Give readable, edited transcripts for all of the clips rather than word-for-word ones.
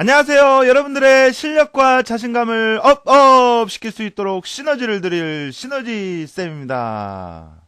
안녕하세요. 여러분들의 실력과 자신감을 업업 시킬 수 있도록 시너지를 드릴 시너지 쌤입니다.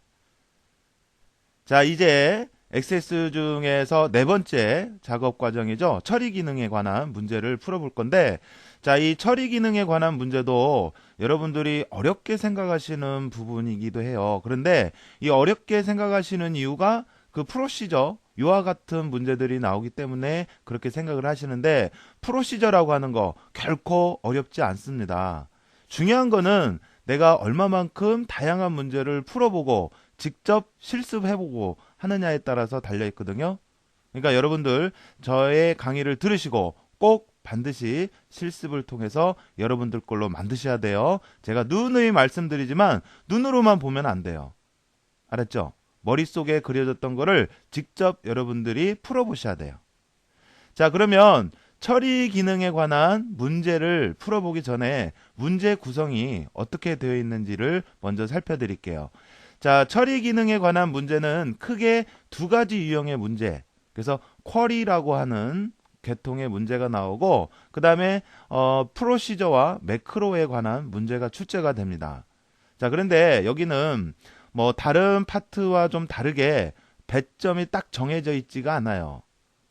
자, 이제 액세스 중에서 네 번째 작업 과정이죠. 처리 기능에 관한 문제를 풀어볼 건데, 자, 이 처리 기능에 관한 문제도 여러분들이 어렵게 생각하시는 부분이기도 해요. 그런데 이 어렵게 생각하시는 이유가 그 프로시저, 이와 같은 문제들이 나오기 때문에 그렇게 생각을 하시는데, 프로시저라고 하는 거 결코 어렵지 않습니다. 중요한 거는 내가 얼마만큼 다양한 문제를 풀어보고 직접 실습해보고 하느냐에 따라서 달려있거든요. 그러니까 여러분들 저의 강의를 들으시고 꼭 반드시 실습을 통해서 여러분들 걸로 만드셔야 돼요. 제가 누누이 말씀드리지만 눈으로만 보면 안 돼요. 알았죠? 머릿속에 그려졌던 거를 직접 여러분들이 풀어보셔야 돼요. 자, 그러면 처리 기능에 관한 문제를 풀어보기 전에 문제 구성이 어떻게 되어 있는지를 먼저 살펴드릴게요. 자, 처리 기능에 관한 문제는 크게 두 가지 유형의 문제. 그래서 쿼리라고 하는 계통의 문제가 나오고, 그 다음에 프로시저와 매크로에 관한 문제가 출제가 됩니다. 자, 그런데 여기는 뭐 다른 파트와 좀 다르게 배점이 딱 정해져 있지가 않아요.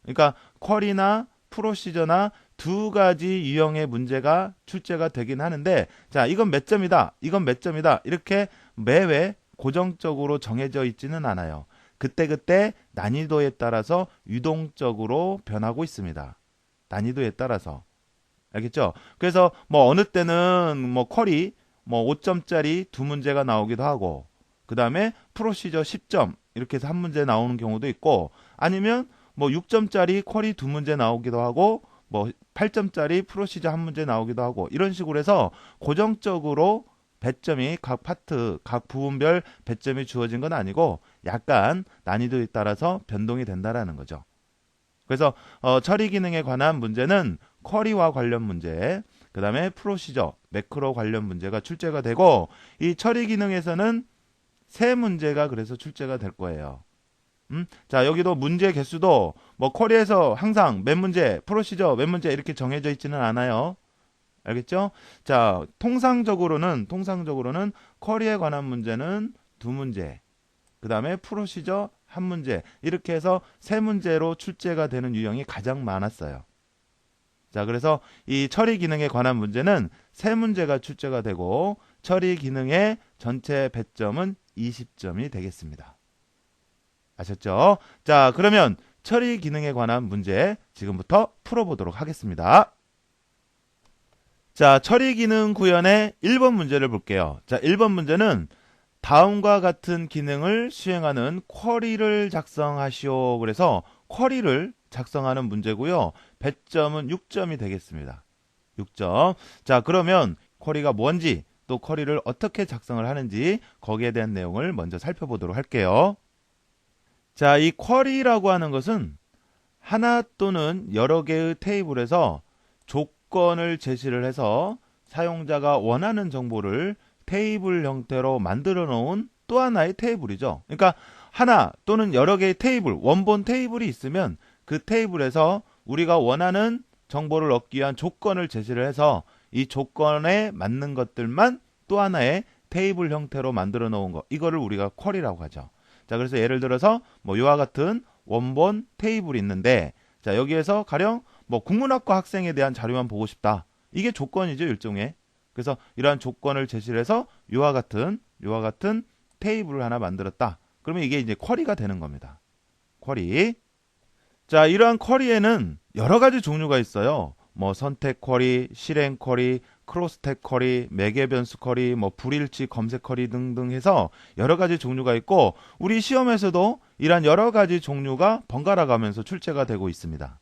그러니까 쿼리나 프로시저나 두 가지 유형의 문제가 출제가 되긴 하는데, 자, 이건 몇 점이다, 이건 몇 점이다, 이렇게 매회 고정적으로 정해져 있지는 않아요. 그때그때 난이도에 따라서 유동적으로 변하고 있습니다. 난이도에 따라서. 알겠죠? 그래서 뭐 어느 때는 뭐 쿼리 뭐 5점짜리 두 문제가 나오기도 하고, 그 다음에 프로시저 10점 이렇게 해서 한 문제 나오는 경우도 있고, 아니면 뭐 6점짜리 쿼리 두 문제 나오기도 하고, 뭐 8점짜리 프로시저 한 문제 나오기도 하고, 이런 식으로 해서 고정적으로 배점이 각 파트, 각 부분별 배점이 주어진 건 아니고 약간 난이도에 따라서 변동이 된다라는 거죠. 그래서 처리 기능에 관한 문제는 쿼리와 관련 문제, 그 다음에 프로시저, 매크로 관련 문제가 출제가 되고, 이 처리 기능에서는 세 문제가 그래서 출제가 될 거예요. 자, 여기도 문제 개수도 뭐 쿼리에서 항상 몇 문제, 프로시저 몇 문제 이렇게 정해져 있지는 않아요. 알겠죠? 자, 통상적으로는 쿼리에 관한 문제는 두 문제, 그 다음에 프로시저 한 문제, 이렇게 해서 세 문제로 출제가 되는 유형이 가장 많았어요. 자, 그래서 이 처리 기능에 관한 문제는 세 문제가 출제가 되고, 처리 기능의 전체 배점은 20점이 되겠습니다. 아셨죠? 자, 그러면 처리 기능에 관한 문제 지금부터 풀어보도록 하겠습니다. 자, 처리 기능 구현의 1번 문제를 볼게요. 자, 1번 문제는 다음과 같은 기능을 수행하는 쿼리를 작성하시오. 그래서 쿼리를 작성하는 문제고요. 배점은 6점이 되겠습니다. 6점. 자, 그러면 쿼리가 뭔지, 또 쿼리를 어떻게 작성을 하는지 거기에 대한 내용을 먼저 살펴보도록 할게요. 자, 이 쿼리라고 하는 것은 하나 또는 여러 개의 테이블에서 조건을 제시를 해서 사용자가 원하는 정보를 테이블 형태로 만들어 놓은 또 하나의 테이블이죠. 그러니까 하나 또는 여러 개의 테이블, 원본 테이블이 있으면 그 테이블에서 우리가 원하는 정보를 얻기 위한 조건을 제시를 해서 이 조건에 맞는 것들만 또 하나의 테이블 형태로 만들어 놓은 거, 이거를 우리가 쿼리라고 하죠. 자, 그래서 예를 들어서 뭐 이와 같은 원본 테이블이 있는데, 자, 여기에서 가령 뭐 국문학과 학생에 대한 자료만 보고 싶다, 이게 조건이죠, 일종의. 그래서 이러한 조건을 제시를 해서 이와 같은 테이블을 하나 만들었다. 그러면 이게 이제 쿼리가 되는 겁니다. 쿼리. 자, 이러한 쿼리에는 여러 가지 종류가 있어요. 뭐 선택 쿼리, 실행 쿼리, 크로스텍 쿼리, 매개 변수 쿼리, 뭐 불일치 검색 쿼리 등등 해서 여러 가지 종류가 있고, 우리 시험에서도 이러한 여러 가지 종류가 번갈아 가면서 출제가 되고 있습니다.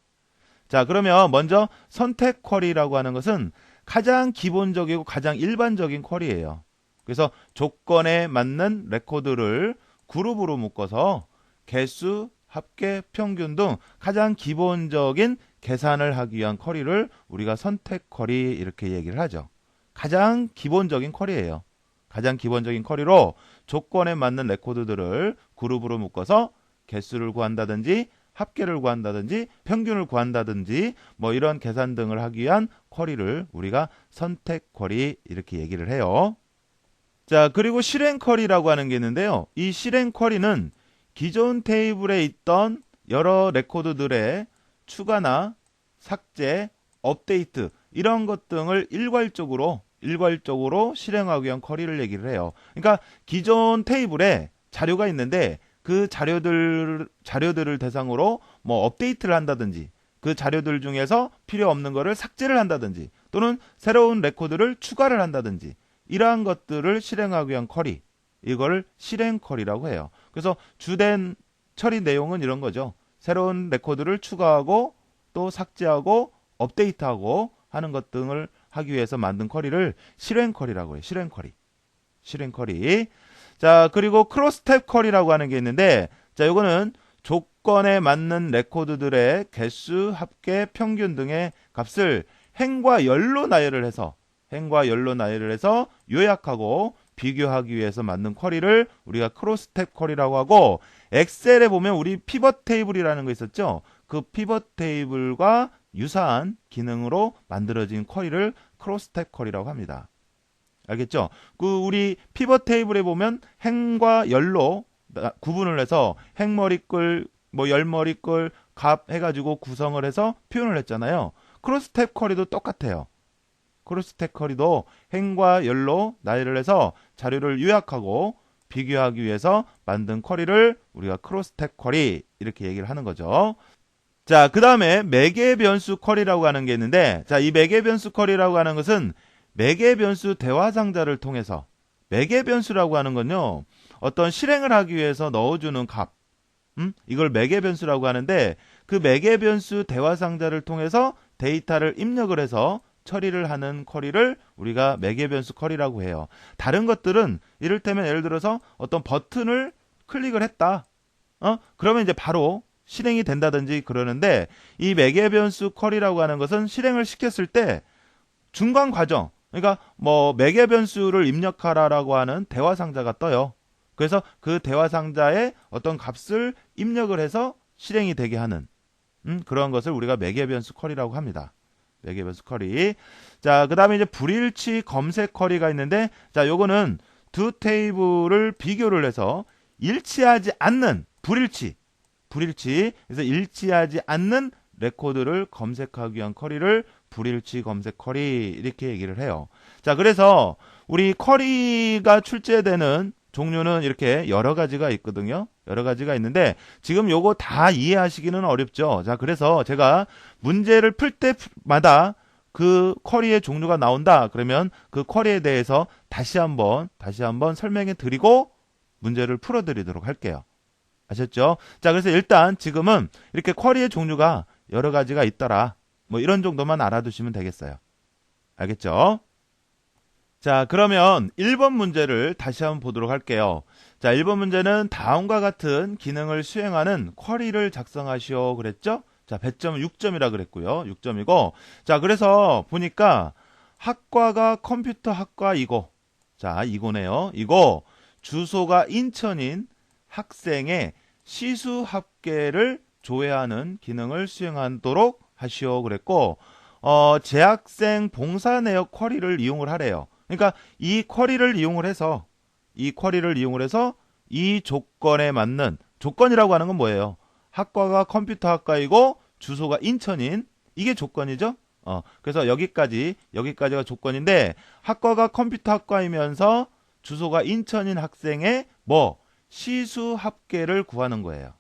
자, 그러면 먼저 선택 쿼리라고 하는 것은 가장 기본적이고 가장 일반적인 쿼리예요. 그래서 조건에 맞는 레코드를 그룹으로 묶어서 개수, 합계, 평균 등 가장 기본적인 계산을 하기 위한 쿼리를 우리가 선택 쿼리 이렇게 얘기를 하죠. 가장 기본적인 쿼리예요. 가장 기본적인 쿼리로 조건에 맞는 레코드들을 그룹으로 묶어서 개수를 구한다든지 합계를 구한다든지 평균을 구한다든지 뭐 이런 계산 등을 하기 위한 쿼리를 우리가 선택 쿼리 이렇게 얘기를 해요. 자, 그리고 실행 쿼리라고 하는 게 있는데요. 이 실행 쿼리는 기존 테이블에 있던 여러 레코드들의 추가나 삭제, 업데이트 이런 것 등을 일괄적으로 실행하기 위한 쿼리를 얘기를 해요. 그러니까 기존 테이블에 자료가 있는데 그 자료들을 대상으로 뭐 업데이트를 한다든지 그 자료들 중에서 필요 없는 거를 삭제를 한다든지 또는 새로운 레코드를 추가를 한다든지 이러한 것들을 실행하기 위한 쿼리, 이걸 실행 쿼리라고 해요. 그래서 주된 처리 내용은 이런 거죠. 새로운 레코드를 추가하고 또 삭제하고 업데이트하고 하는 것 등을 하기 위해서 만든 쿼리를 실행 쿼리라고 해요. 실행 쿼리. 실행 쿼리. 자, 그리고 크로스탭 쿼리라고 하는 게 있는데, 자, 요거는 조건에 맞는 레코드들의 개수, 합계, 평균 등의 값을 행과 열로 나열을 해서 요약하고 비교하기 위해서 만든 쿼리를 우리가 크로스탭 쿼리라고 하고, 엑셀에 보면 우리 피벗 테이블이라는 거 있었죠? 그 피벗 테이블과 유사한 기능으로 만들어진 쿼리를 크로스탭 쿼리라고 합니다. 알겠죠? 그 우리 피벗 테이블에 보면 행과 열로 구분을 해서 행머리끌, 뭐 열머리끌, 값 해가지고 구성을 해서 표현을 했잖아요. 크로스탭 쿼리도 똑같아요. 크로스탭 쿼리도 행과 열로 나열을 해서 자료를 요약하고 비교하기 위해서 만든 쿼리를 우리가 크로스탭 쿼리 이렇게 얘기를 하는 거죠. 자, 그 다음에 매개 변수 쿼리라고 하는 게 있는데, 자, 이 매개 변수 쿼리라고 하는 것은 매개 변수 대화 상자를 통해서, 매개 변수라고 하는 건요, 어떤 실행을 하기 위해서 넣어주는 값, 이걸 매개 변수라고 하는데, 그 매개 변수 대화 상자를 통해서 데이터를 입력을 해서 처리를 하는 쿼리를 우리가 매개 변수 쿼리라고 해요. 다른 것들은 이를테면 예를 들어서 어떤 버튼을 클릭을 했다. 그러면 이제 바로 실행이 된다든지 그러는데, 이 매개 변수 쿼리라고 하는 것은 실행을 시켰을 때 중간 과정, 그러니까 뭐 매개 변수를 입력하라라고 하는 대화 상자가 떠요. 그래서 그 대화 상자에 어떤 값을 입력을 해서 실행이 되게 하는 그런 것을 우리가 매개 변수 쿼리라고 합니다. 매개 변수 쿼리. 자, 그다음에 이제 불일치 검색 쿼리가 있는데, 자, 요거는 두 테이블을 비교를 해서 일치하지 않는 불일치. 그래서 일치하지 않는 레코드를 검색하기 위한 쿼리를 불일치 검색 쿼리 이렇게 얘기를 해요. 자, 그래서 우리 쿼리가 출제되는 종류는 이렇게 여러 가지가 있거든요. 여러 가지가 있는데 지금 요거 다 이해하시기는 어렵죠. 자, 그래서 제가 문제를 풀 때마다 그 쿼리의 종류가 나온다. 그러면 그 쿼리에 대해서 다시 한번 설명해 드리고 문제를 풀어 드리도록 할게요. 아셨죠? 자, 그래서 일단 지금은 이렇게 쿼리의 종류가 여러 가지가 있더라. 뭐 이런 정도만 알아두시면 되겠어요. 알겠죠? 자, 그러면 1번 문제를 다시 한번 보도록 할게요. 자, 1번 문제는 다음과 같은 기능을 수행하는 쿼리를 작성하시오 그랬죠? 자, 배점은 6점이라 그랬고요. 6점이고. 자, 그래서 보니까 학과가 컴퓨터 학과이고. 자, 이거네요. 이거 주소가 인천인 학생의 시수 합계를 조회하는 기능을 수행하도록 하시오 그랬고, 재학생 봉사 내역 쿼리를 이용을 하래요. 그러니까 이 쿼리를 이용을 해서 이 조건에 맞는, 조건이라고 하는 건 뭐예요? 학과가 컴퓨터 학과이고 주소가 인천인, 이게 조건이죠. 그래서 여기까지가 조건인데, 학과가 컴퓨터 학과이면서 주소가 인천인 학생의 시수 합계를 구하는 거예요.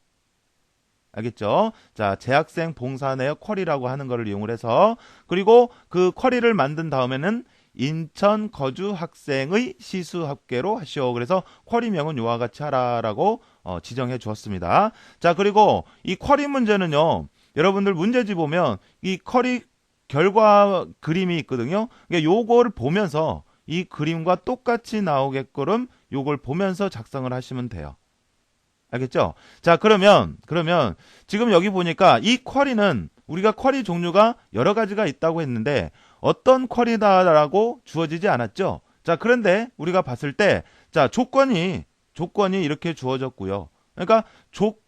알겠죠? 자, 재학생 봉사 내역 쿼리라고 하는 거를 이용을 해서, 그리고 그 쿼리를 만든 다음에는 인천 거주 학생의 시수 합계로 하시오. 그래서 쿼리명은 요와 같이 하라라고 지정해 주었습니다. 자, 그리고 이 쿼리 문제는요, 여러분들 문제지 보면 이 쿼리 결과 그림이 있거든요. 그러니까 요거를 보면서 이 그림과 똑같이 나오게끔 요걸 보면서 작성을 하시면 돼요. 알겠죠? 자, 그러면 지금 여기 보니까 이 쿼리는 우리가 쿼리 종류가 여러 가지가 있다고 했는데 어떤 쿼리다라고 주어지지 않았죠? 자, 그런데 우리가 봤을 때, 자, 조건이 이렇게 주어졌고요. 그러니까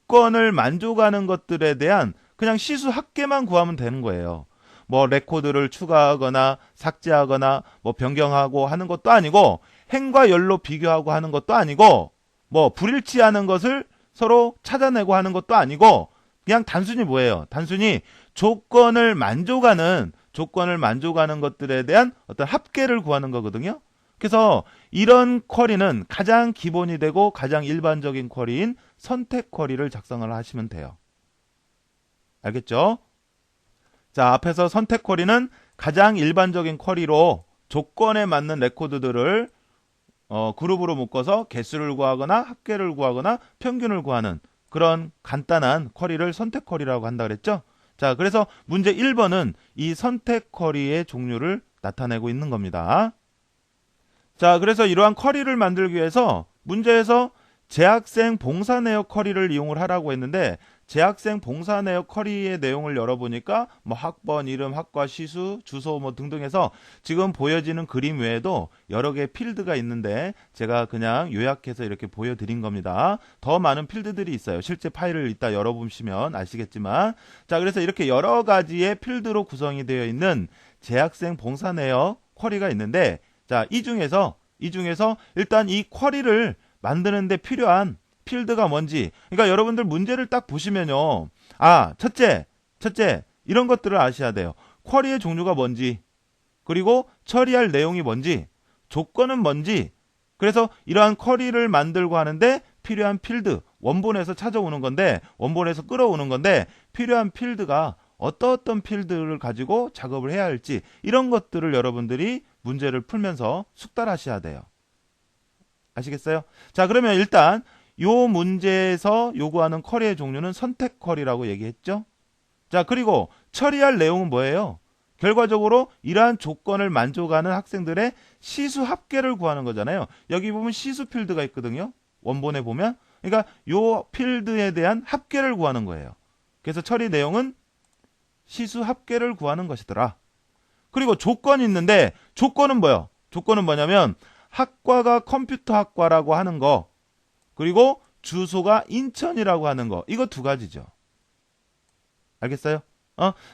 조건을 만족하는 것들에 대한 그냥 시수 합계만 구하면 되는 거예요. 뭐 레코드를 추가하거나 삭제하거나 뭐 변경하고 하는 것도 아니고 행과 열로 비교하고 하는 것도 아니고 뭐 불일치하는 것을 서로 찾아내고 하는 것도 아니고 그냥 단순히 뭐예요? 단순히 조건을 만족하는 것들에 대한 어떤 합계를 구하는 거거든요. 그래서 이런 쿼리는 가장 기본이 되고 가장 일반적인 쿼리인 선택 쿼리를 작성을 하시면 돼요. 알겠죠? 자, 앞에서 선택 쿼리는 가장 일반적인 쿼리로 조건에 맞는 레코드들을 그룹으로 묶어서 개수를 구하거나 합계를 구하거나 평균을 구하는 그런 간단한 쿼리를 선택 쿼리라고 한다 그랬죠? 자, 그래서 문제 1번은 이 선택 쿼리의 종류를 나타내고 있는 겁니다. 자, 그래서 이러한 쿼리를 만들기 위해서 문제에서 재학생 봉사 내역 쿼리를 이용을 하라고 했는데 재학생 봉사 내역 쿼리의 내용을 열어보니까 뭐 학번, 이름, 학과, 시수, 주소 뭐 등등 해서 지금 보여지는 그림 외에도 여러 개의 필드가 있는데 제가 그냥 요약해서 이렇게 보여드린 겁니다. 더 많은 필드들이 있어요. 실제 파일을 이따 열어보시면 아시겠지만 자, 그래서 이렇게 여러 가지의 필드로 구성이 되어 있는 재학생 봉사 내역 쿼리가 있는데 자, 이 중에서 일단 이 쿼리를 만드는데 필요한 필드가 뭔지. 그러니까 여러분들 문제를 딱 보시면요. 아, 첫째, 이런 것들을 아셔야 돼요. 쿼리의 종류가 뭔지, 그리고 처리할 내용이 뭔지, 조건은 뭔지. 그래서 이러한 쿼리를 만들고 하는데 필요한 필드, 원본에서 찾아오는 건데, 원본에서 끌어오는 건데, 필요한 필드가 어떤 필드를 가지고 작업을 해야 할지, 이런 것들을 여러분들이 문제를 풀면서 숙달하셔야 돼요. 아시겠어요? 자, 그러면 일단 요 문제에서 요구하는 쿼리의 종류는 선택 쿼리라고 얘기했죠? 자, 그리고 처리할 내용은 뭐예요? 결과적으로 이러한 조건을 만족하는 학생들의 시수 합계를 구하는 거잖아요. 여기 보면 시수 필드가 있거든요. 원본에 보면. 그러니까 요 필드에 대한 합계를 구하는 거예요. 그래서 처리 내용은 시수 합계를 구하는 것이더라. 그리고 조건이 있는데 조건은 뭐예요? 조건은 뭐냐면 학과가 컴퓨터 학과라고 하는 거, 그리고 주소가 인천이라고 하는 거, 이거 두 가지죠. 알겠어요?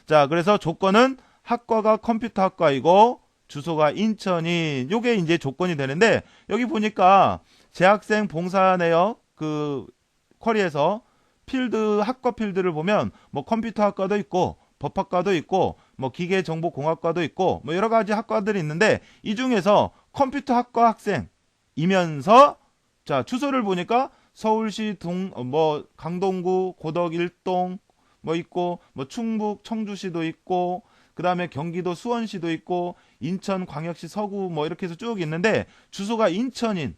자, 그래서 조건은 학과가 컴퓨터 학과이고 주소가 인천인 요게 이제 조건이 되는데 여기 보니까 재학생 봉사 내역 그 쿼리에서 필드 학과 필드를 보면 뭐 컴퓨터 학과도 있고 법학과도 있고 뭐 기계정보공학과도 있고 뭐 여러 가지 학과들이 있는데 이 중에서 컴퓨터 학과 학생이면서 자, 주소를 보니까 서울시 뭐 강동구 고덕 1동 뭐 있고 뭐 충북 청주시도 있고 그다음에 경기도 수원시도 있고 인천 광역시 서구 뭐 이렇게 해서 쭉 있는데 주소가 인천인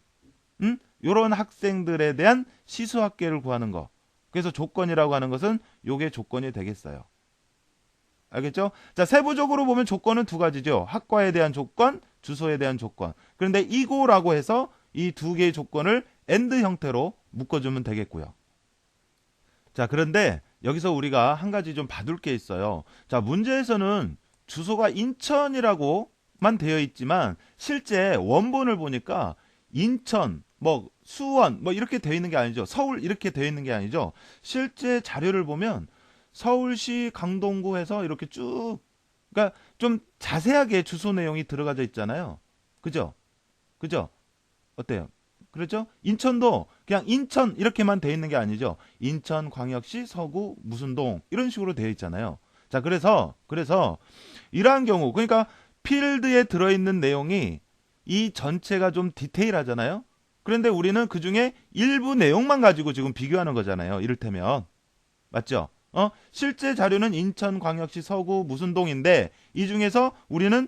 요런 학생들에 대한 시수 합계를 구하는 거. 그래서 조건이라고 하는 것은 요게 조건이 되겠어요. 알겠죠? 자, 세부적으로 보면 조건은 두 가지죠. 학과에 대한 조건, 주소에 대한 조건. 그런데 이고라고 해서 이 두 개의 조건을 AND 형태로 묶어주면 되겠고요. 자, 그런데 여기서 우리가 한 가지 좀 봐둘 게 있어요. 자, 문제에서는 주소가 인천이라고만 되어 있지만 실제 원본을 보니까 인천, 뭐 수원, 뭐 이렇게 되어 있는 게 아니죠. 서울 이렇게 되어 있는 게 아니죠. 실제 자료를 보면 서울시 강동구에서 이렇게 쭉, 그러니까 좀 자세하게 주소 내용이 들어가져 있잖아요. 그죠? 그죠? 어때요? 그렇죠? 인천도 그냥 인천 이렇게만 돼 있는 게 아니죠. 인천 광역시 서구 무슨 동 이런 식으로 되어 있잖아요. 자, 그래서 이러한 경우 그러니까 필드에 들어 있는 내용이 이 전체가 좀 디테일하잖아요. 그런데 우리는 그 중에 일부 내용만 가지고 지금 비교하는 거잖아요. 이를테면 맞죠? 실제 자료는 인천 광역시 서구 무슨 동인데 이 중에서 우리는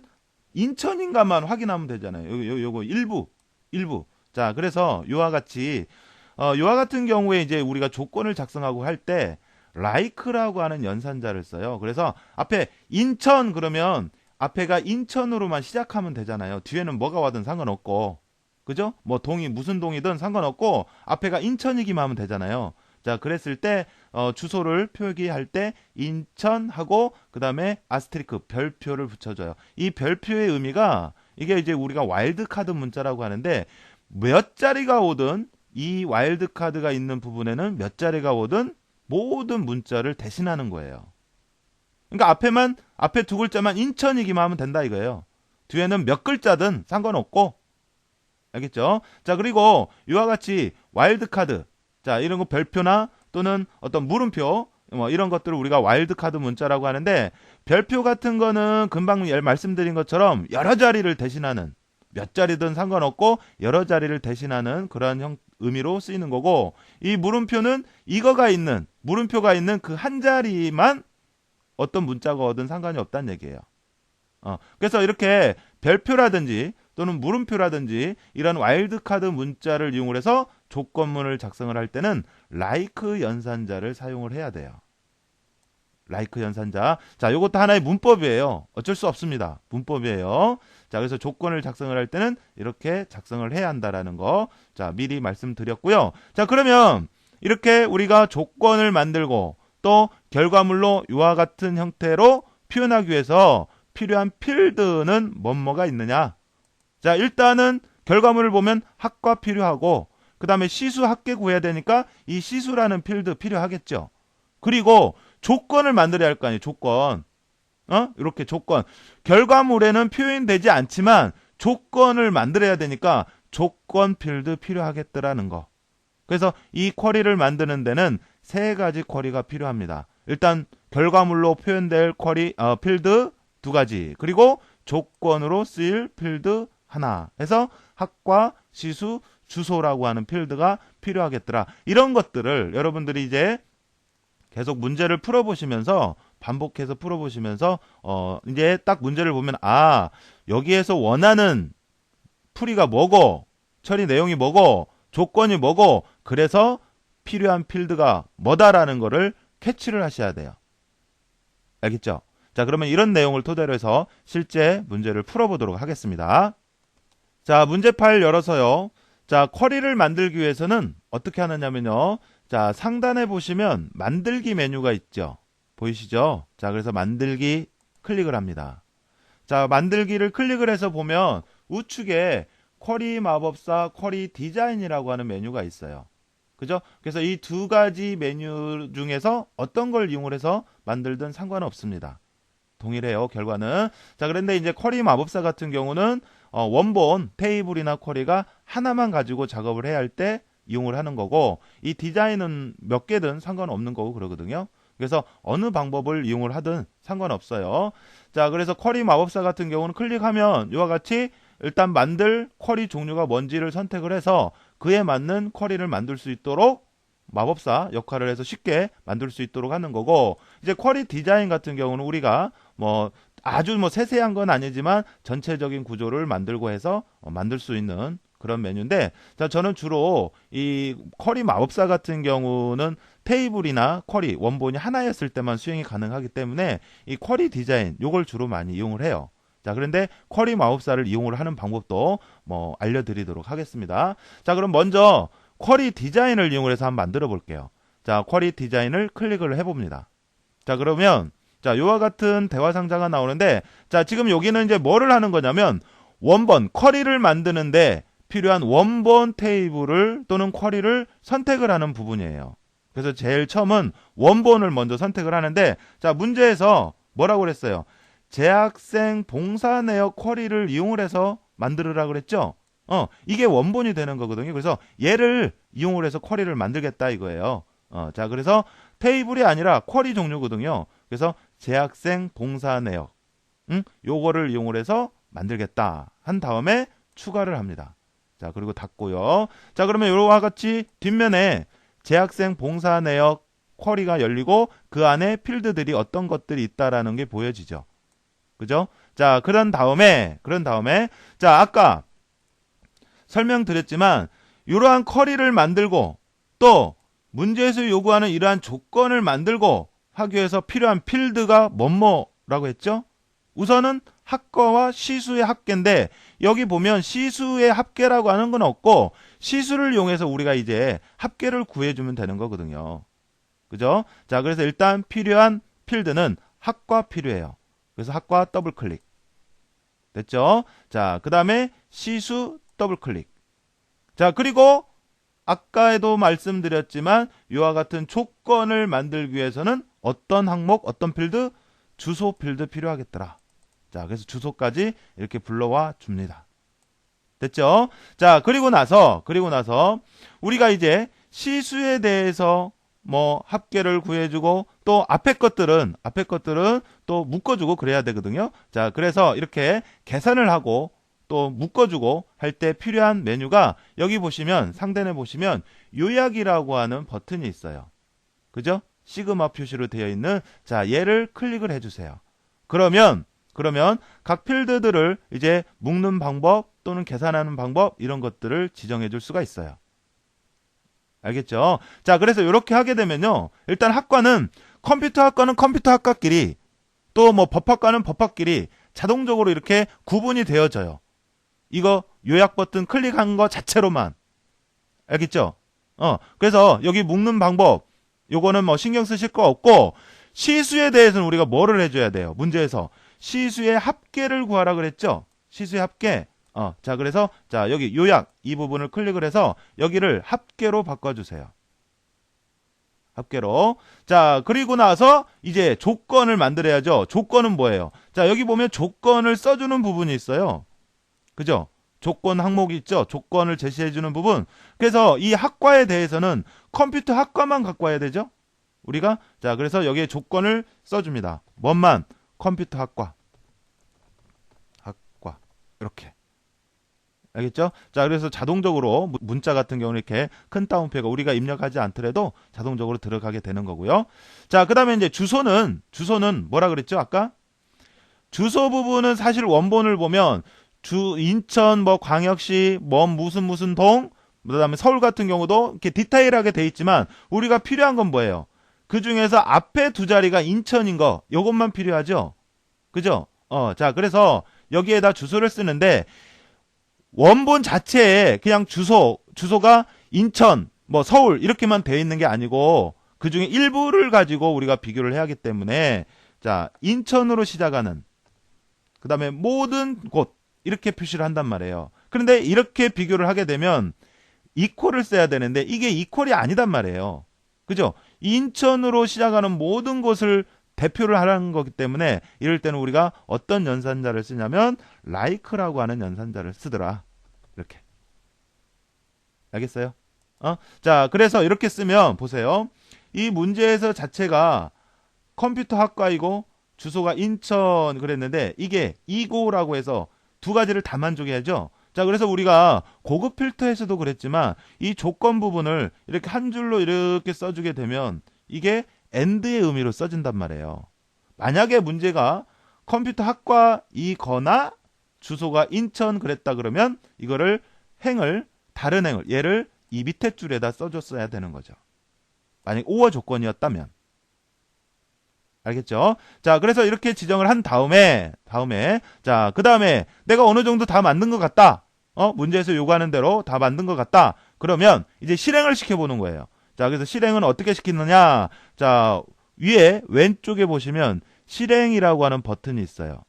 인천인가만 확인하면 되잖아요. 요거 일부. 자, 그래서 요와 같은 경우에 이제 우리가 조건을 작성하고 할 때 like라고 하는 연산자를 써요. 그래서 앞에 인천 그러면 앞에가 인천으로만 시작하면 되잖아요. 뒤에는 뭐가 와든 상관없고. 그죠? 뭐 동이 무슨 동이든 상관없고 앞에가 인천이기만 하면 되잖아요. 자, 그랬을 때 주소를 표기할 때 인천하고 그다음에 아스테리크 별표를 붙여줘요. 이 별표의 의미가 이게 이제 우리가 와일드카드 문자라고 하는데 몇 자리가 오든 이 와일드카드가 있는 부분에는 몇 자리가 오든 모든 문자를 대신하는 거예요. 그러니까 앞에 두 글자만 인천이기만 하면 된다 이거예요. 뒤에는 몇 글자든 상관없고, 알겠죠? 자, 그리고 이와 같이 와일드카드, 자, 이런 거 별표나 또는 어떤 물음표, 뭐 이런 것들을 우리가 와일드카드 문자라고 하는데, 별표 같은 거는 금방 말씀드린 것처럼 여러 자리를 대신하는, 몇 자리든 상관없고 여러 자리를 대신하는 그러한 의미로 쓰이는 거고, 이 물음표는 물음표가 있는 그 한 자리만 어떤 문자가 오든 상관이 없다는 얘기예요. 그래서 이렇게 별표라든지 또는 물음표라든지 이런 와일드카드 문자를 이용을 해서 조건문을 작성을 할 때는 like 연산자를 사용을 해야 돼요. like 연산자. 자, 요것도 하나의 문법이에요. 어쩔 수 없습니다. 문법이에요. 자, 그래서 조건을 작성을 할 때는 이렇게 작성을 해야 한다라는 거. 자, 미리 말씀드렸고요. 자, 그러면 이렇게 우리가 조건을 만들고 또 결과물로 이와 같은 형태로 표현하기 위해서 필요한 필드는 뭐가 있느냐. 자, 일단은 결과물을 보면 학과 필요하고, 그 다음에 시수 학계 구해야 되니까 이 시수라는 필드 필요하겠죠. 그리고 조건을 만들어야 할 거 아니에요. 조건. 이렇게 조건. 결과물에는 표현되지 않지만 조건을 만들어야 되니까 조건 필드 필요하겠더라는 거. 그래서 이 쿼리를 만드는 데는 세 가지 쿼리가 필요합니다. 일단 결과물로 표현될 필드 두 가지, 그리고 조건으로 쓰일 필드 하나 해서 학과, 시수, 주소라고 하는 필드가 필요하겠더라. 이런 것들을 여러분들이 이제 계속 문제를 풀어보시면서 반복해서 풀어보시면서 이제 딱 문제를 보면 여기에서 원하는 풀이가 뭐고 처리 내용이 뭐고 조건이 뭐고 그래서 필요한 필드가 뭐다라는 거를 캐치를 하셔야 돼요. 알겠죠? 자, 그러면 이런 내용을 토대로 해서 실제 문제를 풀어보도록 하겠습니다. 자, 문제 파일 열어서요. 자, 쿼리를 만들기 위해서는 어떻게 하느냐면요. 자, 상단에 보시면 만들기 메뉴가 있죠. 보이시죠? 자, 그래서 만들기 클릭을 합니다. 자, 만들기를 클릭을 해서 보면 우측에 쿼리 마법사 쿼리 디자인이라고 하는 메뉴가 있어요. 그죠? 그래서 이 두 가지 메뉴 중에서 어떤 걸 이용을 해서 만들든 상관은 없습니다. 동일해요, 결과는. 자, 그런데 이제 쿼리 마법사 같은 경우는 원본 테이블이나 쿼리가 하나만 가지고 작업을 해야 할 때 이용을 하는 거고, 이 디자인은 몇 개든 상관없는 거고 그러거든요. 그래서 어느 방법을 이용을 하든 상관없어요. 자, 그래서 쿼리 마법사 같은 경우는 클릭하면 이와 같이 일단 만들 쿼리 종류가 뭔지를 선택을 해서 그에 맞는 쿼리를 만들 수 있도록 마법사 역할을 해서 쉽게 만들 수 있도록 하는 거고, 이제 쿼리 디자인 같은 경우는 우리가 아주 세세한 건 아니지만 전체적인 구조를 만들고 해서 만들 수 있는 그런 메뉴인데, 자, 저는 주로 이 쿼리 마법사 같은 경우는 테이블이나 쿼리 원본이 하나였을 때만 수행이 가능하기 때문에 이 쿼리 디자인 요걸 주로 많이 이용을 해요. 자, 그런데 쿼리 마법사를 이용을 하는 방법도 알려드리도록 하겠습니다. 자, 그럼 먼저 쿼리 디자인을 이용해서 한번 만들어 볼게요. 자, 쿼리 디자인을 클릭을 해봅니다. 자, 그러면 자, 이와 같은 대화 상자가 나오는데, 자, 지금 여기는 이제 뭐를 하는 거냐면 원본 쿼리를 만드는데 필요한 원본 테이블을 또는 쿼리를 선택을 하는 부분이에요. 그래서 제일 처음은 원본을 먼저 선택을 하는데, 자, 문제에서 뭐라고 그랬어요? 재학생 봉사 내역 쿼리를 이용을 해서 만들으라고 그랬죠? 이게 원본이 되는 거거든요. 그래서 얘를 이용을 해서 쿼리를 만들겠다 이거예요. 자, 그래서 테이블이 아니라 쿼리 종류거든요. 그래서 재학생 봉사 내역, 요거를 이용을 해서 만들겠다 한 다음에 추가를 합니다. 자, 그리고 닫고요. 자, 그러면 이와 같이 뒷면에 재학생 봉사 내역 쿼리가 열리고 그 안에 필드들이 어떤 것들이 있다라는 게 보여지죠. 그죠? 자, 그런 다음에 자, 아까 설명드렸지만 이러한 쿼리를 만들고 또 문제에서 요구하는 이러한 조건을 만들고 하기 위해서 필요한 필드가 뭐뭐라고 했죠? 우선은 학과와 시수의 합계인데, 여기 보면 시수의 합계라고 하는 건 없고 시수를 이용해서 우리가 이제 합계를 구해주면 되는 거거든요. 그죠? 자, 그래서 일단 필요한 필드는 학과 필요해요. 그래서 학과 더블 클릭. 됐죠? 자, 그 다음에 시수 더블 클릭. 자, 그리고 아까에도 말씀드렸지만 이와 같은 조건을 만들기 위해서는 어떤 항목, 어떤 필드? 주소 필드 필요하겠더라. 자, 그래서 주소까지 이렇게 불러와 줍니다. 됐죠? 자, 그리고 나서 우리가 이제 시수에 대해서 뭐 합계를 구해주고 또 앞에 것들은 또 묶어주고 그래야 되거든요. 자, 그래서 이렇게 계산을 하고 또 묶어주고 할 때 필요한 메뉴가 여기 보시면 상단에 보시면 요약이라고 하는 버튼이 있어요. 그죠? 시그마 표시로 되어 있는 자, 얘를 클릭을 해주세요. 그러면 각 필드들을 이제 묶는 방법 또는 계산하는 방법 이런 것들을 지정해 줄 수가 있어요. 알겠죠? 자, 그래서 이렇게 하게 되면요. 일단 학과는 컴퓨터 학과끼리 또 뭐 법학과는 법학끼리 자동적으로 이렇게 구분이 되어져요. 이거 요약 버튼 클릭한 거 자체로만. 알겠죠? 그래서 여기 묶는 방법 요거는 뭐 신경 쓰실 거 없고 시수에 대해서는 우리가 뭐를 해줘야 돼요? 문제에서 시수의 합계를 구하라 그랬죠? 시수의 합계. 자, 그래서 자, 여기 요약 이 부분을 클릭을 해서 여기를 합계로 바꿔주세요. 합계로. 자, 그리고 나서 이제 조건을 만들어야죠. 조건은 뭐예요? 자, 여기 보면 조건을 써주는 부분이 있어요. 그죠? 조건 항목이 있죠. 조건을 제시해주는 부분. 그래서 이 학과에 대해서는 컴퓨터 학과만 갖고 와야 되죠. 우리가 자, 그래서 여기에 조건을 써줍니다. 뭔만 컴퓨터 학과 이렇게. 알겠죠? 자, 그래서 자동적으로 문자 같은 경우는 이렇게 큰 따옴표가 우리가 입력하지 않더라도 자동적으로 들어가게 되는 거고요. 자, 그 다음에 이제 주소는 뭐라 그랬죠? 아까? 주소 부분은 사실 원본을 보면 인천 뭐 광역시 뭐 무슨 동, 그다음에 서울 같은 경우도 이렇게 디테일하게 돼 있지만 우리가 필요한 건 뭐예요? 그 중에서 앞에 두 자리가 인천인 거, 요것만 필요하죠? 그죠? 자, 그래서 여기에다 주소를 쓰는데 원본 자체에 그냥 주소가 인천, 뭐 서울 이렇게만 되어 있는 게 아니고 그 중에 일부를 가지고 우리가 비교를 해야 하기 때문에 자, 인천으로 시작하는 그 다음에 모든 곳 이렇게 표시를 한단 말이에요. 그런데 이렇게 비교를 하게 되면 이퀄을 써야 되는데 이게 이퀄이 아니단 말이에요. 그죠? 인천으로 시작하는 모든 곳을 대표를 하라는 거기 때문에 이럴 때는 우리가 어떤 연산자를 쓰냐면 like라고 하는 연산자를 쓰더라. 이렇게. 알겠어요? 자, 그래서 이렇게 쓰면 보세요. 이 문제에서 자체가 컴퓨터 학과이고 주소가 인천 그랬는데 이게 이고라고 해서 두 가지를 다 만족해야죠. 자, 그래서 우리가 고급 필터에서도 그랬지만 이 조건 부분을 이렇게 한 줄로 이렇게 써주게 되면 이게 AND의 의미로 써진단 말이에요. 만약에 문제가 컴퓨터 학과이거나 주소가 인천 그랬다 그러면 이거를 다른 행을 얘를 이 밑에 줄에다 써줬어야 되는 거죠. 만약 오어 조건이었다면. 알겠죠? 자, 그래서 이렇게 지정을 한 다음에 자, 그 다음에 내가 어느 정도 다 만든 것 같다. 문제에서 요구하는 대로 다 만든 것 같다. 그러면 이제 실행을 시켜보는 거예요. 자, 그래서 실행은 어떻게 시키느냐? 자, 위에 왼쪽에 보시면 실행이라고 하는 버튼이 있어요.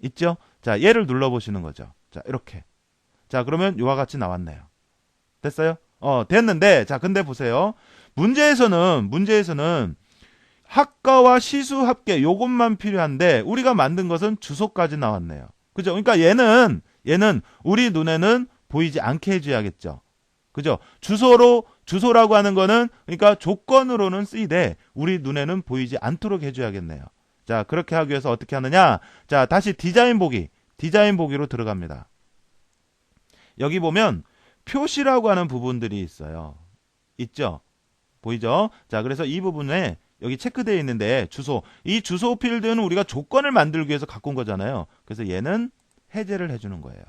있죠? 자, 얘를 눌러보시는 거죠. 자, 이렇게. 자, 그러면 요와 같이 나왔네요. 됐어요? 됐는데, 자, 근데 보세요. 문제에서는 학과와 시수 합계 요것만 필요한데 우리가 만든 것은 주소까지 나왔네요. 그죠? 그러니까 얘는 우리 눈에는 보이지 않게 해줘야겠죠. 그죠? 주소라고 하는 거는 그러니까 조건으로는 쓰이되 우리 눈에는 보이지 않도록 해줘야겠네요. 자, 그렇게 하기 위해서 어떻게 하느냐? 자, 다시 디자인 보기로 들어갑니다. 여기 보면 표시라고 하는 부분들이 있어요. 있죠? 보이죠? 자, 그래서 이 부분에 여기 체크되어 있는데 이 주소 필드는 우리가 조건을 만들기 위해서 갖고 온 거잖아요. 그래서 얘는 해제를 해주는 거예요.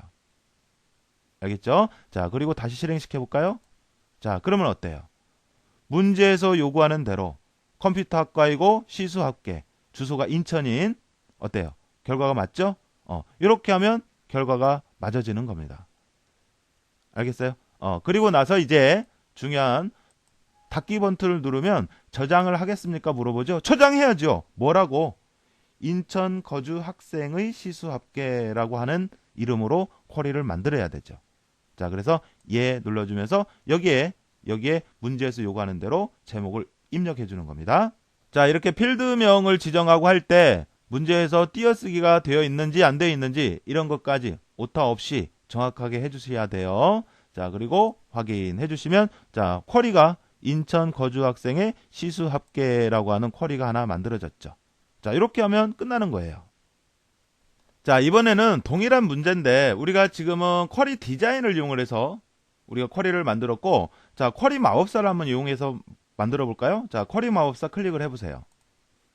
알겠죠? 자, 그리고 다시 실행시켜 볼까요? 자, 그러면 어때요? 문제에서 요구하는 대로 컴퓨터 학과이고 시수 합계 주소가 인천인 어때요? 결과가 맞죠? 이렇게 하면 결과가 맞아지는 겁니다. 알겠어요? 그리고 나서 이제 중요한 닫기 버튼을 누르면 저장을 하겠습니까? 물어보죠. 저장해야죠. 뭐라고? 인천 거주 학생의 시수 합계라고 하는 이름으로 쿼리를 만들어야 되죠. 자, 그래서 얘 눌러주면서 여기에 여기에 문제에서 요구하는 대로 제목을 입력해 주는 겁니다. 자, 이렇게 필드명을 지정하고 할 때 문제에서 띄어쓰기가 되어 있는지 안 되어 있는지 이런 것까지 오타 없이 정확하게 해주셔야 돼요. 자, 그리고 확인해 주시면 자, 쿼리가 인천 거주 학생의 시수 합계라고 하는 쿼리가 하나 만들어졌죠. 자, 이렇게 하면 끝나는 거예요. 자, 이번에는 동일한 문제인데 우리가 지금은 쿼리 디자인을 이용을 해서 우리가 쿼리를 만들었고, 자, 쿼리 마법사를 한번 이용해서 만들어 볼까요? 자, 쿼리 마법사 클릭을 해보세요.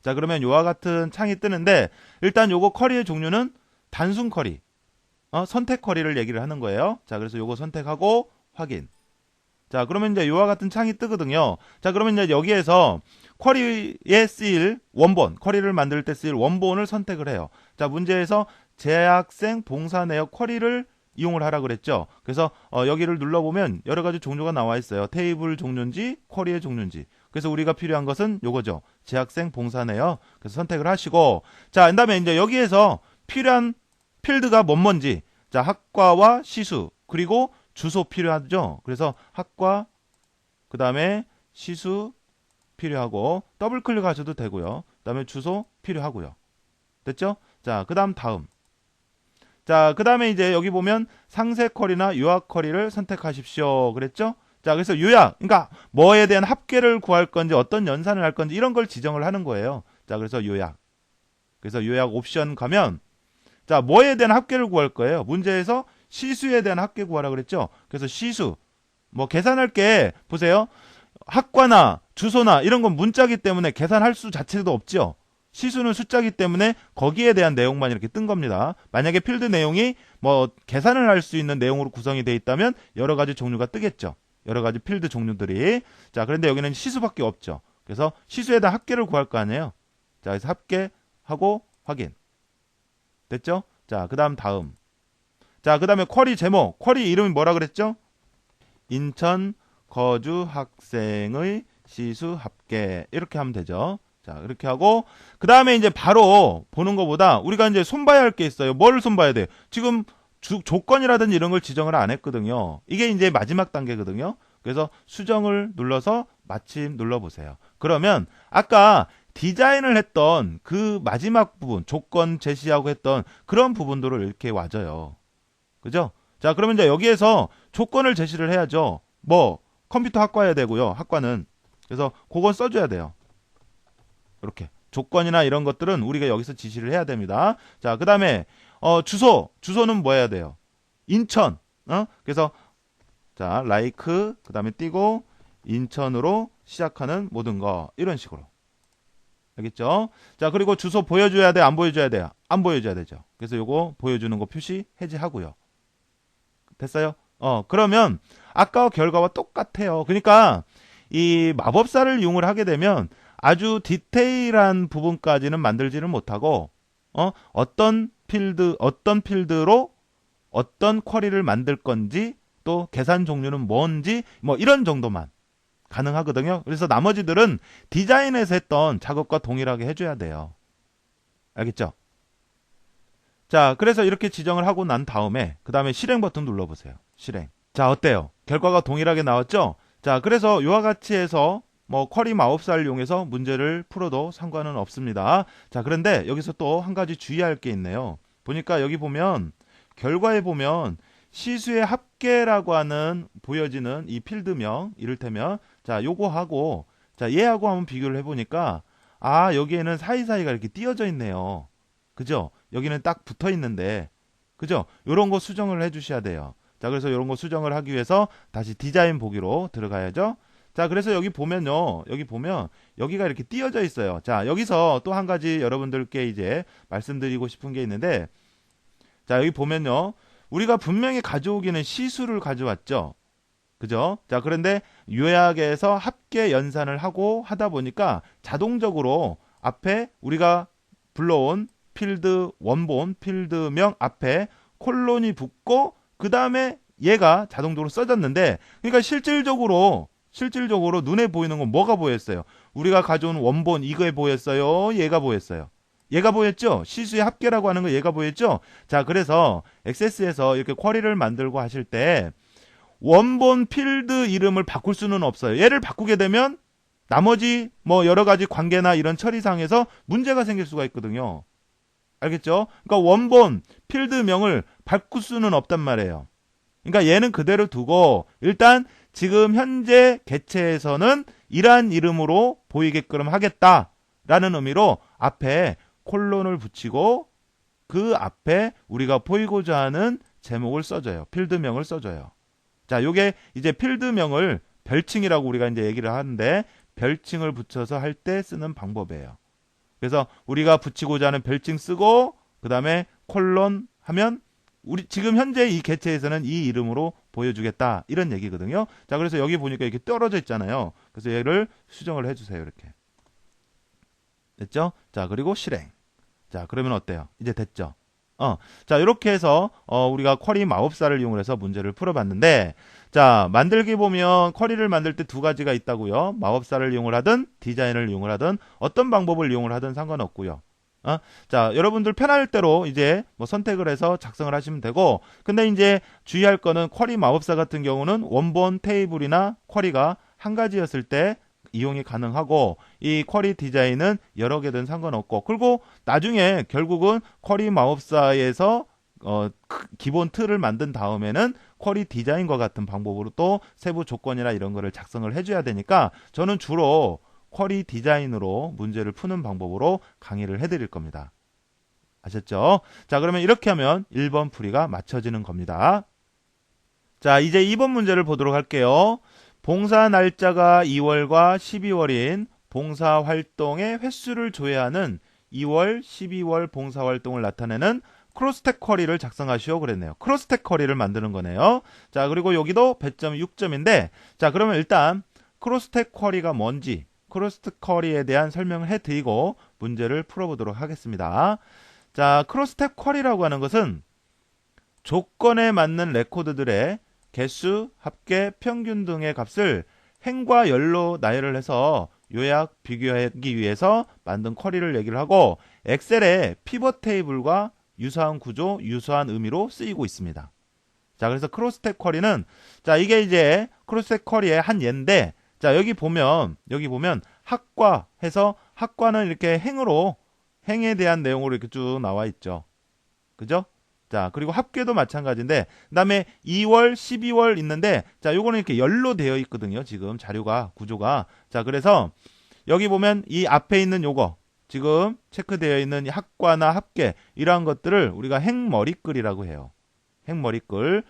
자, 그러면 요와 같은 창이 뜨는데 일단 요거 쿼리의 종류는 단순 쿼리, 선택 쿼리를 얘기를 하는 거예요. 자, 그래서 요거 선택하고 확인. 자, 그러면 이제 요와 같은 창이 뜨거든요. 자, 그러면 이제 여기에서 쿼리에 쓰일 원본, 쿼리를 만들 때 쓰일 원본을 선택을 해요. 자, 문제에서 재학생 봉사 내역 쿼리를 이용을 하라 그랬죠. 그래서 여기를 눌러보면 여러 가지 종류가 나와 있어요. 테이블 종류인지 쿼리의 종류인지. 그래서 우리가 필요한 것은 요거죠. 재학생 봉사 내역. 그래서 선택을 하시고, 자, 그다음에 이제 여기에서 필요한 필드가 뭔지, 자, 학과와 시수 그리고 주소 필요하죠. 그래서 학과 그다음에 시수 필요하고 더블 클릭하셔도 되고요. 그다음에 주소 필요하고요. 됐죠? 자, 그다음 다음. 자, 그다음에 이제 여기 보면 상세 쿼리나 요약 쿼리를 선택하십시오. 그랬죠? 자, 그래서 요약, 그러니까 뭐에 대한 합계를 구할 건지 어떤 연산을 할 건지 이런 걸 지정을 하는 거예요. 자, 그래서 요약. 그래서 요약 옵션 가면 자, 뭐에 대한 합계를 구할 거예요? 문제에서 시수에 대한 합계 구하라 그랬죠? 그래서 시수. 뭐 계산할 게 보세요. 학과나 주소나 이런 건 문자기 때문에 계산할 수 자체도 없죠. 시수는 숫자기 때문에 거기에 대한 내용만 이렇게 뜬 겁니다. 만약에 필드 내용이 뭐 계산을 할 수 있는 내용으로 구성이 되어 있다면 여러 가지 종류가 뜨겠죠. 여러 가지 필드 종류들이. 자, 그런데 여기는 시수밖에 없죠. 그래서 시수에 대한 합계를 구할 거 아니에요. 자, 그래서 합계하고 확인. 됐죠? 자, 그다음 다음. 자, 그다음에 쿼리 제목. 쿼리 이름이 뭐라 그랬죠? 인천 거주 학생의 시수 합계. 이렇게 하면 되죠. 자, 이렇게 하고 그다음에 이제 바로 보는 것보다 우리가 이제 손봐야 할 게 있어요. 뭘 손봐야 돼요? 지금 조건이라든지 이런 걸 지정을 안 했거든요. 이게 이제 마지막 단계거든요. 그래서 수정을 눌러서 마침 눌러보세요. 그러면 아까 디자인을 했던 그 마지막 부분, 조건 제시하고 했던 그런 부분들을 이렇게 와줘요. 그죠? 자, 그러면 이제 여기에서 조건을 제시를 해야죠. 뭐, 컴퓨터 학과여야 되고요. 학과는. 그래서 그건 써줘야 돼요. 이렇게. 조건이나 이런 것들은 우리가 여기서 지시를 해야 됩니다. 자, 그 다음에, 주소는 뭐 해야 돼요? 인천. 그래서, 자, like, 그 다음에 띄고, 인천으로 시작하는 모든 거. 이런 식으로. 알겠죠? 자, 그리고 주소 보여줘야 돼? 안 보여줘야 돼요? 안 보여줘야 되죠. 그래서 요거 보여주는 거 표시 해제하고요. 됐어요? 그러면 아까와 결과와 똑같아요. 그러니까 이 마법사를 이용을 하게 되면 아주 디테일한 부분까지는 만들지는 못하고 어떤 필드로 어떤 쿼리를 만들 건지 또 계산 종류는 뭔지 뭐 이런 정도만 가능하거든요. 그래서 나머지들은 디자인에서 했던 작업과 동일하게 해줘야 돼요. 알겠죠? 자, 그래서 이렇게 지정을 하고 난 다음에 그 다음에 실행 버튼 눌러보세요. 실행. 자, 어때요? 결과가 동일하게 나왔죠? 자, 그래서 이와 같이 해서 뭐 쿼리 마법사를 이용해서 문제를 풀어도 상관은 없습니다. 자, 그런데 여기서 또 한 가지 주의할 게 있네요. 보니까 여기 보면 결과에 보면 시수의 합계라고 하는 보여지는 이 필드명 이를테면 자, 요거하고 자, 얘하고 한번 비교를 해보니까 아, 여기에는 사이사이가 이렇게 띄어져 있네요. 그죠? 여기는 딱 붙어 있는데 그죠? 요런 거 수정을 해 주셔야 돼요. 자, 그래서 요런 거 수정을 하기 위해서 다시 디자인 보기로 들어가야죠. 자, 그래서 여기 보면요. 여기 보면 여기가 이렇게 띄어져 있어요. 자, 여기서 또 한 가지 여러분들께 이제 말씀드리고 싶은 게 있는데 자, 여기 보면요. 우리가 분명히 가져오기는 시수를 가져왔죠. 그죠? 자, 그런데 요약에서 합계 연산을 하고 하다 보니까 자동적으로 앞에 우리가 불러온 필드 원본, 필드명 앞에 콜론이 붙고 그 다음에 얘가 자동적으로 써졌는데 그러니까 실질적으로 눈에 보이는 건 뭐가 보였어요? 우리가 가져온 원본 이거에 보였어요? 얘가 보였어요? 얘가 보였죠? 시수의 합계라고 하는 거 얘가 보였죠? 자, 그래서 액세스에서 이렇게 쿼리를 만들고 하실 때 원본 필드 이름을 바꿀 수는 없어요. 얘를 바꾸게 되면 나머지 뭐 여러 가지 관계나 이런 처리상에서 문제가 생길 수가 있거든요. 알겠죠? 그러니까 원본 필드명을 바꿀 수는 없단 말이에요. 그러니까 얘는 그대로 두고 일단 지금 현재 개체에서는 이러한 이름으로 보이게끔 하겠다라는 의미로 앞에 콜론을 붙이고 그 앞에 우리가 보이고자 하는 제목을 써줘요. 필드명을 써줘요. 자, 요게 이제 필드명을 별칭이라고 우리가 이제 얘기를 하는데 별칭을 붙여서 할 때 쓰는 방법이에요. 그래서 우리가 붙이고자 하는 별칭 쓰고 그 다음에 콜론 하면 우리 지금 현재 이 개체에서는 이 이름으로 보여주겠다 이런 얘기거든요. 자, 그래서 여기 보니까 이렇게 떨어져 있잖아요. 그래서 얘를 수정을 해주세요. 이렇게 됐죠? 자, 그리고 실행. 자, 그러면 어때요? 이제 됐죠? 자, 이렇게 해서 우리가 쿼리 마법사를 이용해서 문제를 풀어봤는데, 자, 만들기 보면 쿼리를 만들 때 두 가지가 있다고요. 마법사를 이용을 하든 디자인을 이용을 하든 어떤 방법을 이용을 하든 상관없고요. 자, 여러분들 편할 대로 이제 뭐 선택을 해서 작성을 하시면 되고, 근데 이제 주의할 거는 쿼리 마법사 같은 경우는 원본 테이블이나 쿼리가 한 가지였을 때 이용이 가능하고 이 쿼리 디자인은 여러 개든 상관없고, 그리고 나중에 결국은 쿼리 마법사에서 기본 틀을 만든 다음에는 쿼리 디자인과 같은 방법으로 또 세부 조건이나 이런 거를 작성을 해줘야 되니까 저는 주로 쿼리 디자인으로 문제를 푸는 방법으로 강의를 해드릴 겁니다. 아셨죠? 자, 그러면 이렇게 하면 1번 풀이가 맞춰지는 겁니다. 자, 이제 2번 문제를 보도록 할게요. 봉사 날짜가 2월과 12월인 봉사활동의 횟수를 조회하는 2월, 12월 봉사활동을 나타내는 크로스텍 쿼리를 작성하시오 그랬네요. 크로스텍 쿼리를 만드는 거네요. 자, 그리고 여기도 배점 6점인데, 자, 그러면 일단 크로스텍 쿼리가 뭔지 크로스텍 쿼리에 대한 설명을 해드리고 문제를 풀어보도록 하겠습니다. 자, 크로스텍 쿼리라고 하는 것은 조건에 맞는 레코드들의 개수, 합계, 평균 등의 값을 행과 열로 나열을 해서 요약, 비교하기 위해서 만든 쿼리를 얘기를 하고 엑셀의 피벗 테이블과 유사한 구조, 유사한 의미로 쓰이고 있습니다. 자, 그래서 크로스텍 쿼리는 자, 이게 이제 크로스텍 쿼리의 한 예인데 자, 여기 보면 학과 해서 학과는 이렇게 행에 대한 내용으로 이렇게 쭉 나와 있죠. 그죠? 자, 그리고 합계도 마찬가지인데, 그 다음에 2월, 12월 있는데, 자, 요거는 이렇게 열로 되어 있거든요. 지금 자료가, 구조가. 자, 그래서 여기 보면 이 앞에 있는 요거, 지금 체크되어 있는 학과나 합계, 이러한 것들을 우리가 행머리글이라고 해요. 행머리글.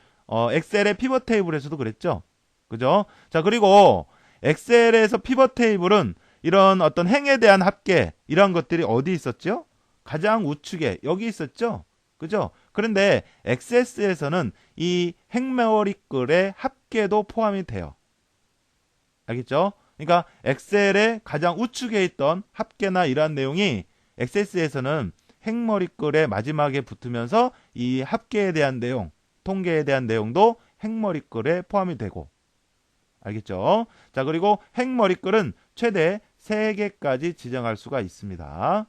엑셀의 피벗 테이블에서도 그랬죠. 그죠? 자, 그리고 엑셀에서 피벗 테이블은 이런 어떤 행에 대한 합계, 이러한 것들이 어디 있었죠? 가장 우측에, 여기 있었죠? 그죠? 그런데 XS에서는 이 행머리글의 합계도 포함이 돼요. 알겠죠? 그러니까 엑셀의 가장 우측에 있던 합계나 이러한 내용이 XS에서는 행머리글의 마지막에 붙으면서 이 합계에 대한 내용, 통계에 대한 내용도 행머리글에 포함이 되고, 알겠죠? 자, 그리고 행머리글은 최대 3개까지 지정할 수가 있습니다.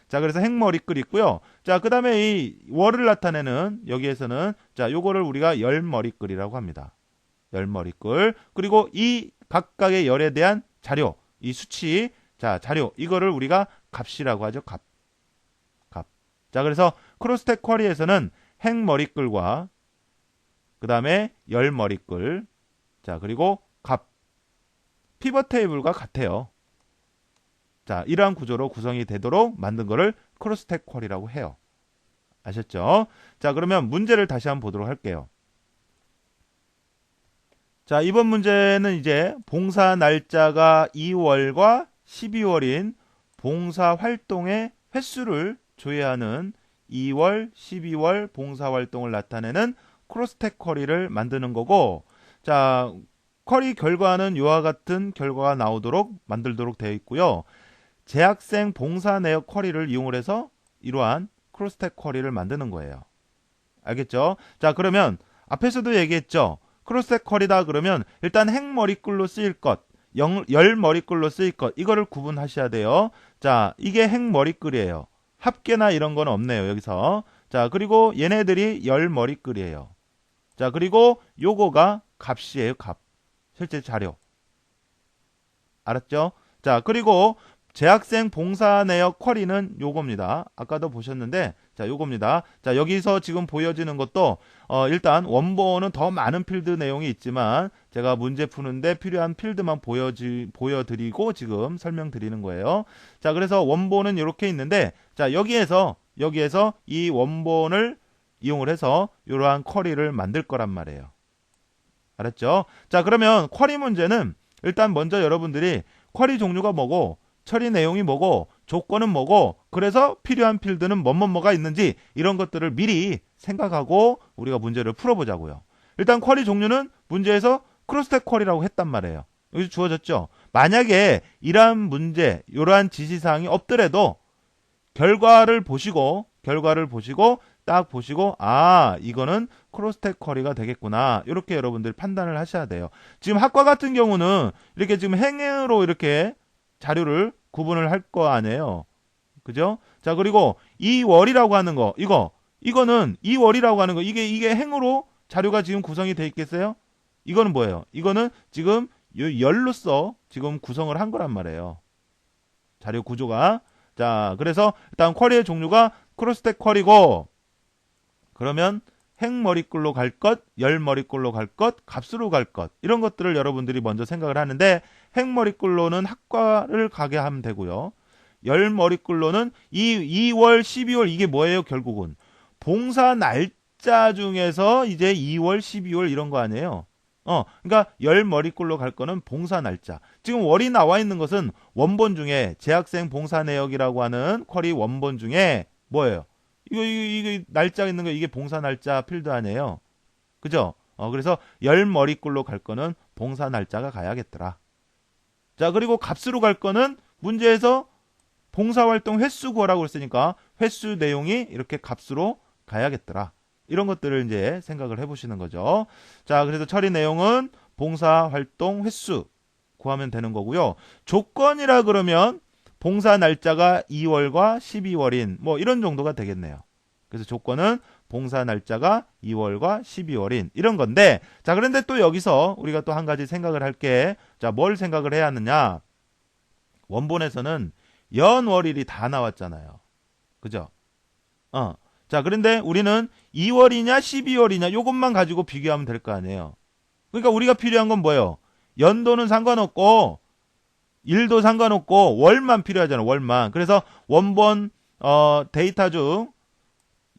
자, 그래서 행머리글 있고요. 자, 그 다음에 이 월을 나타내는 여기에서는 자, 요거를 우리가 열머리글이라고 합니다. 열머리글. 그리고 이 각각의 열에 대한 자료, 이 수치, 자, 자료, 이거를 우리가 값이라고 하죠. 값. 자, 그래서 크로스텍 쿼리에서는 행머리글과 그 다음에 열머리글, 자, 그리고 값, 피벗 테이블과 같아요. 자, 이러한 구조로 구성이 되도록 만든 거를 크로스텍 쿼리라고 해요. 아셨죠? 자, 그러면 문제를 다시 한번 보도록 할게요. 자, 이번 문제는 이제 봉사 날짜가 2월과 12월인 봉사 활동의 횟수를 조회하는 2월, 12월 봉사 활동을 나타내는 크로스텍 쿼리를 만드는 거고, 자, 쿼리 결과는 이와 같은 결과가 나오도록 만들도록 되어 있고요. 재학생 봉사 내역 쿼리를 이용을 해서 이러한 크로스텍 쿼리를 만드는 거예요. 알겠죠? 자, 그러면 앞에서도 얘기했죠. 크로스텍 쿼리다 그러면 일단 행머리글로 쓰일 것, 열머리글로 쓰일 것, 이거를 구분하셔야 돼요. 자, 이게 행머리글이에요. 합계나 이런 건 없네요, 여기서. 자, 그리고 얘네들이 열머리글이에요. 자, 그리고 요거가 값이에요, 값. 실제 자료. 알았죠? 자, 그리고 재학생 봉사 내역 쿼리는 요겁니다. 아까도 보셨는데, 자, 요겁니다. 자, 여기서 지금 보여지는 것도, 일단 원본은 더 많은 필드 내용이 있지만, 제가 문제 푸는데 필요한 필드만 보여드리고 지금 설명드리는 거예요. 자, 그래서 원본은 이렇게 있는데, 자, 여기에서 이 원본을 이용을 해서 이러한 쿼리를 만들 거란 말이에요. 알았죠? 자, 그러면 쿼리 문제는 일단 먼저 여러분들이 쿼리 종류가 뭐고, 처리 내용이 뭐고, 조건은 뭐고, 그래서 필요한 필드는 뭐가 있는지 이런 것들을 미리 생각하고 우리가 문제를 풀어보자고요. 일단 쿼리 종류는 문제에서 크로스텍 쿼리라고 했단 말이에요. 여기서 주어졌죠. 만약에 이러한 문제, 이러한 지시사항이 없더라도 결과를 보시고 딱 보시고 이거는 크로스텍 쿼리가 되겠구나. 이렇게 여러분들 판단을 하셔야 돼요. 지금 학과 같은 경우는 이렇게 지금 행으로 이렇게 자료를 구분을 할 거 아니에요. 그죠? 자, 그리고 이 월이라고 하는 거, 이거는 이 월이라고 하는 거, 이게 행으로 자료가 지금 구성이 돼 있겠어요? 이거는 뭐예요? 이거는 지금 열로서 지금 구성을 한 거란 말이에요. 자료 구조가. 자, 그래서 일단 쿼리의 종류가 크로스텍 쿼리고, 그러면 행머리꼴로 갈 것, 열머리꼴로 갈 것, 값으로 갈 것, 이런 것들을 여러분들이 먼저 생각을 하는데, 행머리꼴로는 학과를 가게 하면 되고요. 열머리꼴로는 2월, 12월 이게 뭐예요? 결국은 봉사 날짜 중에서 이제 2월, 12월 이런 거 아니에요. 그러니까 열머리꼴로 갈 거는 봉사 날짜. 지금 월이 나와 있는 것은 원본 중에 재학생 봉사 내역이라고 하는 쿼리 원본 중에 뭐예요? 이거 날짜 있는 거 이게 봉사 날짜 필드 아니에요. 그죠? 그래서 열머리꼴로 갈 거는 봉사 날짜가 가야겠더라. 자, 그리고 값으로 갈 거는 문제에서 봉사활동 횟수 구하라고 했으니까 횟수 내용이 이렇게 값으로 가야겠더라. 이런 것들을 이제 생각을 해보시는 거죠. 자, 그래서 처리 내용은 봉사활동 횟수 구하면 되는 거고요. 조건이라 그러면 봉사 날짜가 2월과 12월인 뭐 이런 정도가 되겠네요. 그래서 조건은 봉사 날짜가 2월과 12월인 이런 건데, 자, 그런데 또 여기서 우리가 또 한 가지 생각을 할 게, 자, 뭘 생각을 해야 하느냐? 원본에서는 연월일이 다 나왔잖아요. 그죠? 자, 그런데 우리는 2월이냐 12월이냐 요것만 가지고 비교하면 될 거 아니에요. 그러니까 우리가 필요한 건 뭐예요? 연도는 상관없고 일도 상관없고 월만 필요하잖아요. 월만. 그래서 원본 데이터 중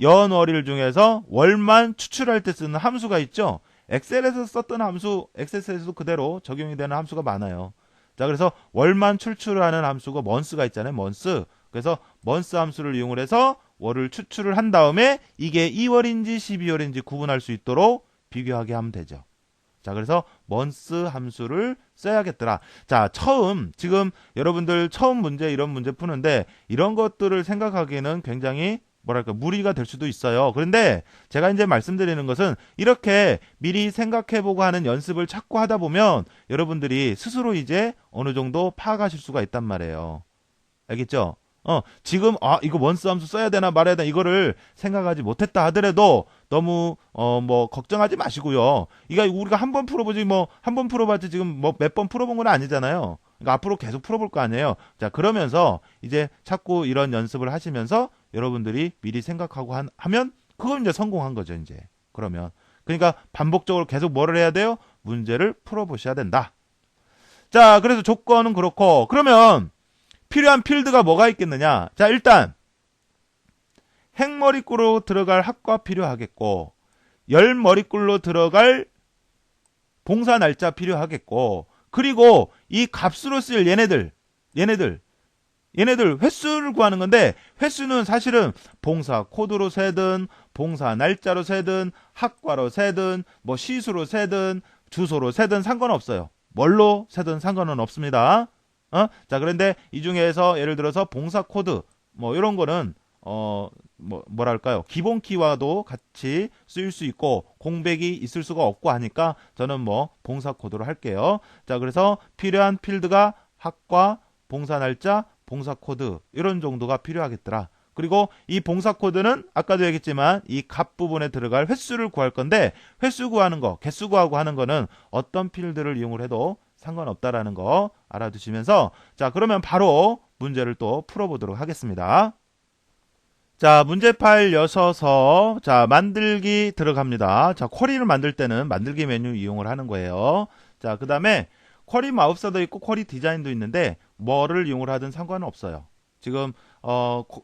연월일 중에서 월만 추출할 때 쓰는 함수가 있죠. 엑셀에서 썼던 함수, 엑셀에서도 그대로 적용이 되는 함수가 많아요. 자, 그래서 월만 추출하는 함수가 먼스가 있잖아요. 먼스. 그래서 먼스 함수를 이용을 해서 월을 추출을 한 다음에 이게 2월인지 12월인지 구분할 수 있도록 비교하게 하면 되죠. 자, 그래서 먼스 함수를 써야겠더라. 자, 지금 여러분들 처음 문제 이런 문제 푸는데 이런 것들을 생각하기에는 굉장히 무리가 될 수도 있어요. 그런데 제가 이제 말씀드리는 것은 이렇게 미리 생각해보고 하는 연습을 자꾸 하다 보면 여러분들이 스스로 이제 어느 정도 파악하실 수가 있단 말이에요. 알겠죠? 지금 이거 원스 함수 써야 되나 말아야 되나 이거를 생각하지 못했다 하더라도 너무 걱정하지 마시고요. 이거 우리가 한 번 풀어보지 한 번 풀어봤지 지금 몇 번 풀어본 건 아니잖아요. 그러니까 앞으로 계속 풀어볼 거 아니에요. 자, 그러면서 이제 자꾸 이런 연습을 하시면서 여러분들이 미리 생각하고 하면 그건 이제 성공한 거죠, 이제. 그러니까 반복적으로 계속 뭐를 해야 돼요? 문제를 풀어보셔야 된다. 자, 그래서 조건은 그렇고, 그러면 필요한 필드가 뭐가 있겠느냐? 자, 일단 행머리꼴로 들어갈 학과 필요하겠고, 열머리꼴로 들어갈 봉사 날짜 필요하겠고, 그리고 이 값으로 쓸 얘네들 횟수를 구하는 건데, 횟수는 사실은 봉사 코드로 세든 봉사 날짜로 세든 학과로 세든 시수로 세든 주소로 세든 상관없어요. 뭘로 세든 상관은 없습니다. 자, 그런데 이 중에서 예를 들어서 봉사 코드 이런 거는 뭐랄까요? 기본 키와도 같이 쓰일 수 있고 공백이 있을 수가 없고 하니까 저는 봉사 코드로 할게요. 자, 그래서 필요한 필드가 학과, 봉사 날짜, 봉사 코드 이런 정도가 필요하겠더라. 그리고 이 봉사 코드는 아까도 얘기했지만 이 값 부분에 들어갈 횟수를 구할 건데, 횟수 구하는 거, 개수 구하고 하는 거는 어떤 필드를 이용을 해도 상관없다라는 거 알아두시면서, 자, 그러면 바로 문제를 또 풀어보도록 하겠습니다. 자, 문제 파일 여셔서, 자, 만들기 들어갑니다. 자, 쿼리를 만들 때는 만들기 메뉴 이용을 하는 거예요. 자, 그 다음에 쿼리 마우스도 있고 쿼리 디자인도 있는데 뭐를 이용을 하든 상관은 없어요. 지금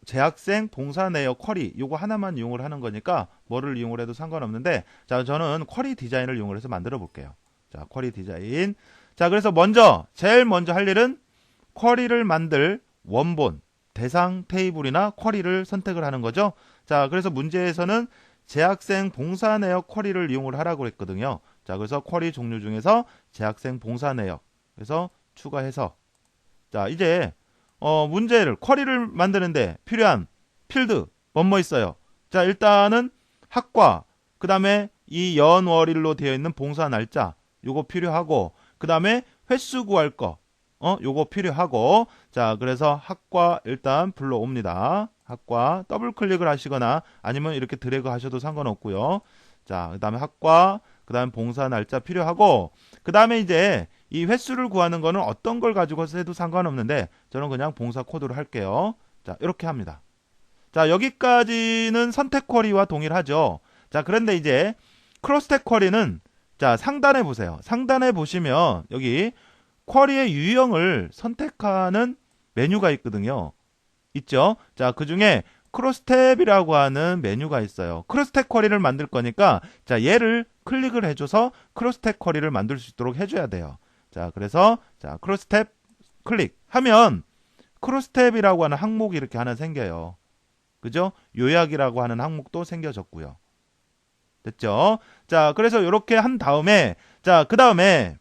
재학생 봉사 내역 쿼리 요거 하나만 이용을 하는 거니까 뭐를 이용을 해도 상관없는데, 자, 저는 쿼리 디자인을 이용을 해서 만들어 볼게요. 자, 쿼리 디자인. 자, 그래서 제일 먼저 할 일은 쿼리를 만들 원본 대상 테이블이나 쿼리를 선택을 하는 거죠. 자, 그래서 문제에서는 재학생 봉사 내역 쿼리를 이용을 하라고 했거든요. 자, 그래서 쿼리 종류 중에서 재학생 봉사 내역, 그래서 추가해서, 자, 이제 문제를 쿼리를 만드는데 필요한 필드 뭐뭐 있어요. 자, 일단은 학과, 그 다음에 이 연월일로 되어 있는 봉사 날짜 요거 필요하고, 그 다음에 횟수 구할 거 요거 필요하고. 자, 그래서 학과 일단 불러옵니다. 학과 더블 클릭을 하시거나 아니면 이렇게 드래그 하셔도 상관없고요. 자, 그 다음에 학과, 그 다음에 봉사 날짜 필요하고, 그 다음에 이제 이 횟수를 구하는 거는 어떤 걸 가지고 해도 상관없는데 저는 그냥 봉사 코드로 할게요. 자, 이렇게 합니다. 자, 여기까지는 선택 쿼리와 동일하죠. 자, 그런데 이제 크로스텍 쿼리는, 자, 상단에 보세요. 상단에 보시면 여기 쿼리의 유형을 선택하는 메뉴가 있거든요. 있죠? 자, 그 중에 크로스탭이라고 하는 메뉴가 있어요. 크로스탭 쿼리를 만들 거니까, 자, 얘를 클릭을 해줘서 크로스탭 쿼리를 만들 수 있도록 해줘야 돼요. 자, 그래서, 자, 크로스탭 클릭하면 크로스탭이라고 하는 항목이 이렇게 하나 생겨요. 그죠? 요약이라고 하는 항목도 생겨졌고요. 됐죠? 자, 그래서 이렇게 한 다음에, 자, 그 다음에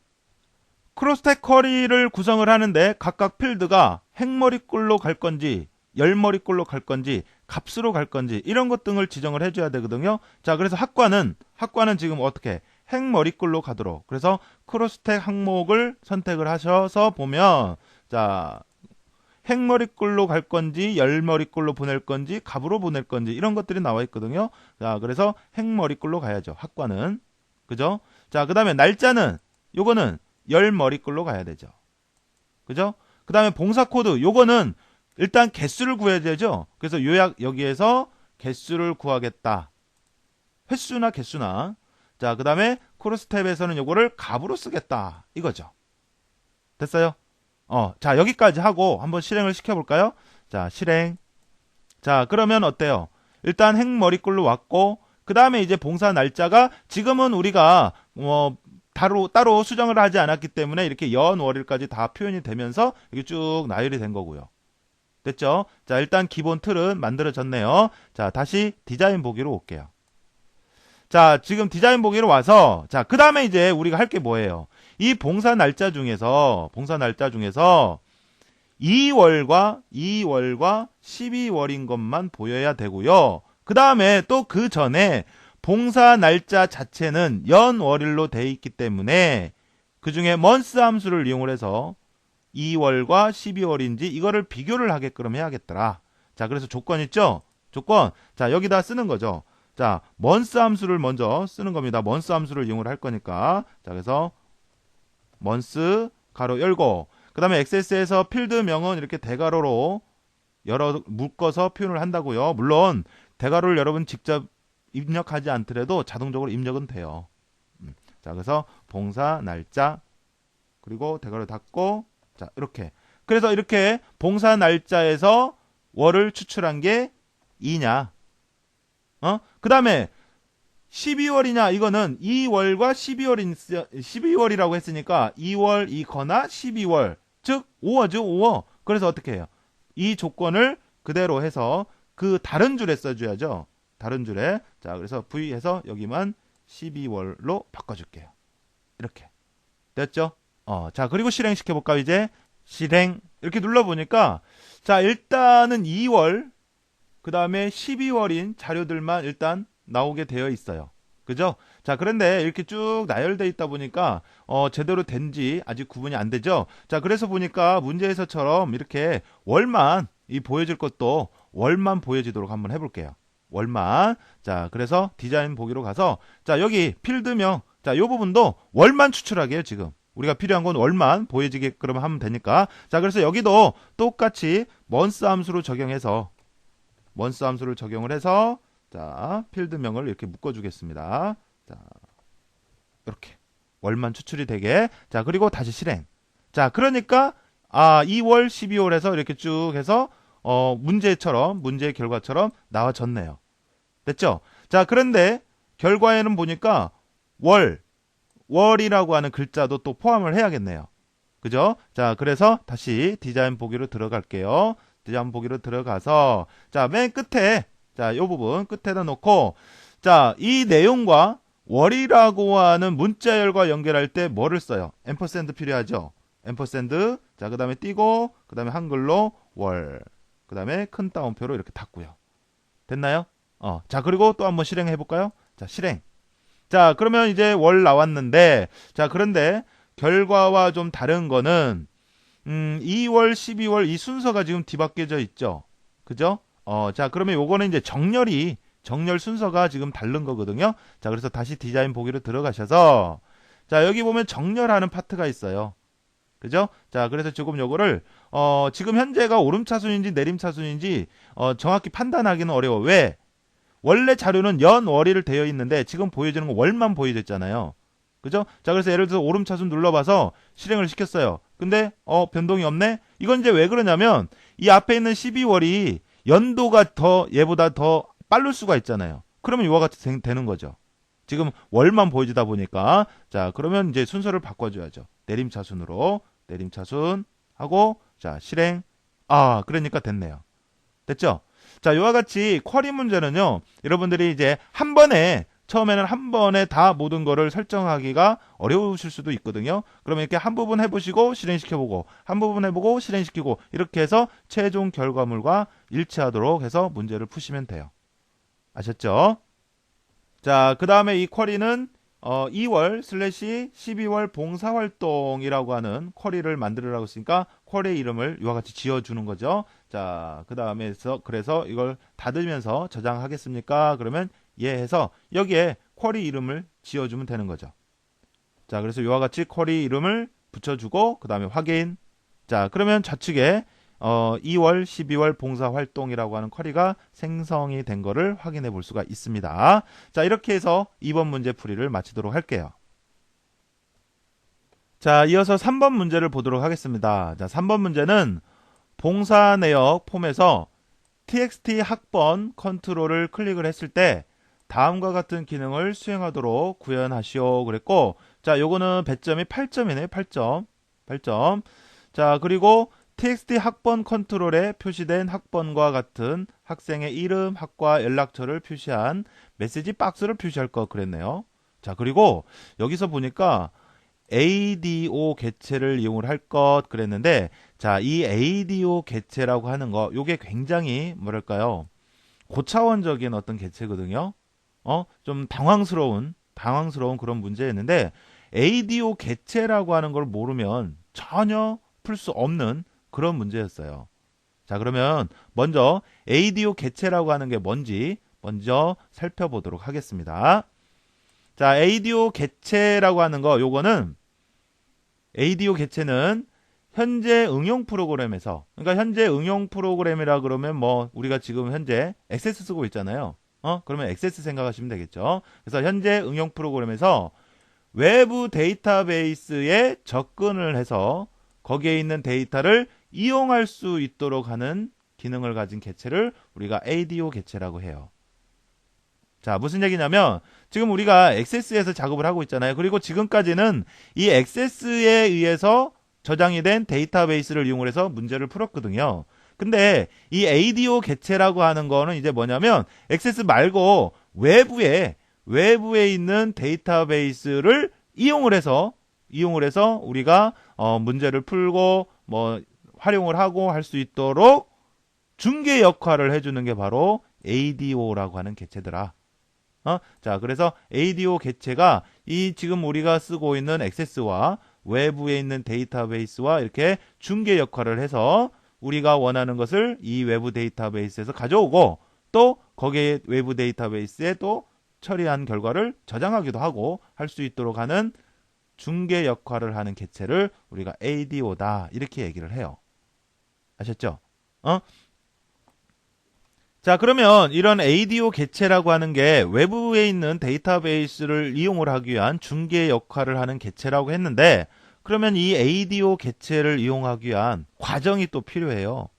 크로스텍 쿼리를 구성을 하는데 각각 필드가 행머리꼴로 갈 건지 열머리꼴로 갈 건지 값으로 갈 건지 이런 것 등을 지정을 해줘야 되거든요. 자, 그래서 학과는 지금 어떻게 행머리꼴로 가도록, 그래서 크로스텍 항목을 선택을 하셔서 보면, 자, 행머리꼴로 갈 건지 열머리꼴로 보낼 건지 값으로 보낼 건지 이런 것들이 나와 있거든요. 자, 그래서 행머리꼴로 가야죠. 학과는. 그죠? 자, 그 다음에 날짜는 요거는 열머리꼴로 가야 되죠. 그죠? 그 다음에 봉사 코드 요거는 일단 개수를 구해야 되죠. 그래서 요약 여기에서 개수를 구하겠다. 횟수나 개수나. 자, 그 다음에 크로스탭에서는 요거를 값으로 쓰겠다. 이거죠. 됐어요? 자, 여기까지 하고 한번 실행을 시켜볼까요? 자, 실행. 자, 그러면 어때요? 일단 행머리꼴로 왔고, 그 다음에 이제 봉사 날짜가 지금은 우리가 따로 수정을 하지 않았기 때문에 이렇게 연월일까지 다 표현이 되면서 이게 쭉 나열이 된 거고요. 됐죠? 자, 일단 기본 틀은 만들어졌네요. 자, 다시 디자인 보기로 올게요. 자, 지금 디자인 보기로 와서, 자, 그 다음에 이제 우리가 할 게 뭐예요? 이 봉사 날짜 중에서 2월과 12월인 것만 보여야 되고요. 그 다음에 또 그 전에 봉사 날짜 자체는 연월일로 돼 있기 때문에 그 중에 months 함수를 이용을 해서 2월과 12월인지 이거를 비교를 하게끔 해야겠더라. 자, 그래서 조건 있죠? 조건. 자, 여기다 쓰는 거죠. 자, months 함수를 먼저 쓰는 겁니다. months 함수를 이용을 할 거니까. 자, 그래서 months 가로 열고, 그 다음에 XS에서 필드명은 이렇게 대괄호로 묶어서 표현을 한다고요. 물론 대괄호를 여러분 직접 입력하지 않더라도 자동적으로 입력은 돼요. 자, 그래서 봉사 날짜 그리고 대괄호 닫고, 자, 이렇게. 그래서 이렇게 봉사 날짜에서 월을 추출한 게 2냐. 그 다음에 12월이냐, 이거는 2월과 12월이라고 했으니까 2월이거나 12월, 즉 5월죠, 5월. 그래서 어떻게 해요? 이 조건을 그대로 해서 그 다른 줄에 써줘야죠. 다른 줄에. 자, 그래서 V해서 여기만 12월로 바꿔줄게요. 이렇게. 됐죠? 자, 그리고 실행시켜볼까요, 이제? 실행. 이렇게 눌러보니까, 자, 일단은 2월, 그 다음에 12월인 자료들만 일단 나오게 되어 있어요. 그죠? 자, 그런데 이렇게 쭉 나열되어 있다 보니까, 제대로 된지 아직 구분이 안 되죠? 자, 그래서 보니까 문제에서처럼 이렇게 월만 보여줄 것도 월만 보여지도록 한번 해볼게요. 월만. 자, 그래서 디자인 보기로 가서, 자, 여기 필드명, 자, 이 부분도 월만 추출하게 해요, 지금. 우리가 필요한 건 월만 보여지게끔 하면 되니까. 자, 그래서 여기도 똑같이 먼스 함수로 적용해서, 먼스 함수를 적용을 해서, 자, 필드명을 이렇게 묶어주겠습니다. 자, 이렇게. 월만 추출이 되게. 자, 그리고 다시 실행. 자, 그러니까, 2월, 12월에서 이렇게 쭉 해서, 문제처럼, 문제의 결과처럼 나와졌네요. 됐죠? 자, 그런데, 결과에는 보니까, 월이라고 하는 글자도 또 포함을 해야겠네요. 그죠? 자, 그래서 다시 디자인 보기로 들어갈게요. 디자인 보기로 들어가서, 자, 맨 끝에, 자, 요 부분 끝에다 놓고, 자, 이 내용과 월이라고 하는 문자열과 연결할 때 뭐를 써요? 앰퍼샌드 필요하죠? 앰퍼샌드, 자, 그 다음에 띄고, 그 다음에 한글로 월, 그 다음에 큰 따옴표로 이렇게 닫고요. 됐나요? 자, 그리고 또 한번 실행해 볼까요? 자, 실행. 자, 그러면 이제 월 나왔는데, 자, 그런데 결과와 좀 다른 거는, 2월, 12월 이 순서가 지금 뒤바뀌어져 있죠? 그죠? 자, 그러면 요거는 이제 정렬 순서가 지금 다른 거거든요. 자, 그래서 다시 디자인 보기로 들어가셔서, 자, 여기 보면 정렬하는 파트가 있어요. 그죠? 자, 그래서 지금 요거를, 지금 현재가 오름차순인지 내림차순인지, 정확히 판단하기는 어려워. 왜? 원래 자료는 월이를 되어 있는데, 지금 보여지는 건 월만 보여졌잖아요. 그죠? 자, 그래서 예를 들어서 오름차순 눌러봐서 실행을 시켰어요. 근데, 변동이 없네? 이건 이제 왜 그러냐면, 이 앞에 있는 12월이 연도가 얘보다 더 빠를 수가 있잖아요. 그러면 이와 같이 되는 거죠. 지금 월만 보여주다 보니까, 자, 그러면 이제 순서를 바꿔줘야죠. 내림차순으로, 내림차순 하고, 자, 실행. 그러니까 됐네요. 됐죠? 자, 이와 같이 쿼리 문제는요, 여러분들이 이제 처음에는 한 번에 다 모든 거를 설정하기가 어려우실 수도 있거든요. 그러면 이렇게 한 부분 해보시고 실행시켜보고, 한 부분 해보고 실행시키고, 이렇게 해서 최종 결과물과 일치하도록 해서 문제를 푸시면 돼요. 아셨죠? 자, 그 다음에 이 쿼리는 2월/12월 봉사활동이라고 하는 쿼리를 만들으라고 했으니까 쿼리 이름을 이와 같이 지어주는 거죠. 자, 그 다음에서 그래서 이걸 닫으면서 저장하겠습니까? 그러면 예 해서 여기에 쿼리 이름을 지어주면 되는 거죠. 자, 그래서 이와 같이 쿼리 이름을 붙여주고 그 다음에 확인. 자, 그러면 좌측에 2월, 12월 봉사활동이라고 하는 쿼리가 생성이 된 거를 확인해 볼 수가 있습니다. 자, 이렇게 해서 2번 문제 풀이를 마치도록 할게요. 자, 이어서 3번 문제를 보도록 하겠습니다. 자, 3번 문제는 봉사 내역 폼에서 txt 학번 컨트롤을 클릭을 했을 때 다음과 같은 기능을 수행하도록 구현하시오 그랬고, 자, 요거는 배점이 8점이네요. 8점. 자, 그리고 txt 학번 컨트롤에 표시된 학번과 같은 학생의 이름, 학과, 연락처를 표시한 메시지 박스를 표시할 것 그랬네요. 자, 그리고 여기서 보니까 ADO 개체를 이용을 할 것 그랬는데, 자, 이 ADO 개체라고 하는 거, 요게 굉장히 뭐랄까요, 고차원적인 어떤 개체거든요. 좀 당황스러운 그런 문제였는데, ADO 개체라고 하는 걸 모르면 전혀 풀 수 없는 그런 문제였어요. 자, 그러면 먼저 ADO 개체라고 하는 게 뭔지 먼저 살펴보도록 하겠습니다. 자, ADO 개체라고 하는 거, 요거는 ADO 개체는 현재 응용 프로그램에서, 그러니까 현재 응용 프로그램이라 그러면 뭐 우리가 지금 현재 액세스 쓰고 있잖아요. 그러면 액세스 생각하시면 되겠죠. 그래서 현재 응용 프로그램에서 외부 데이터베이스에 접근을 해서 거기에 있는 데이터를 이용할 수 있도록 하는 기능을 가진 개체를 우리가 ADO 개체라고 해요. 자, 무슨 얘기냐면 지금 우리가 액세스에서 작업을 하고 있잖아요. 그리고 지금까지는 이 액세스에 의해서 저장이 된 데이터베이스를 이용을 해서 문제를 풀었거든요. 근데 이 ADO 개체라고 하는 거는 이제 뭐냐면 액세스 말고 외부에 있는 데이터베이스를 이용을 해서 우리가 문제를 풀고 뭐 활용을 하고 할 수 있도록 중개 역할을 해주는 게 바로 ADO라고 하는 개체더라. 자, 그래서 ADO 개체가 이 지금 우리가 쓰고 있는 액세스와 외부에 있는 데이터베이스와 이렇게 중개 역할을 해서 우리가 원하는 것을 이 외부 데이터베이스에서 가져오고 또 거기에 외부 데이터베이스에 또 처리한 결과를 저장하기도 하고 할 수 있도록 하는 중개 역할을 하는 객체를 우리가 ADO다 이렇게 얘기를 해요. 아셨죠? 자, 그러면 이런 ADO 객체라고 하는 게 외부에 있는 데이터베이스를 이용을 하기 위한 중개 역할을 하는 객체라고 했는데, 그러면 이 ADO 객체를 이용하기 위한 과정이 또 필요해요.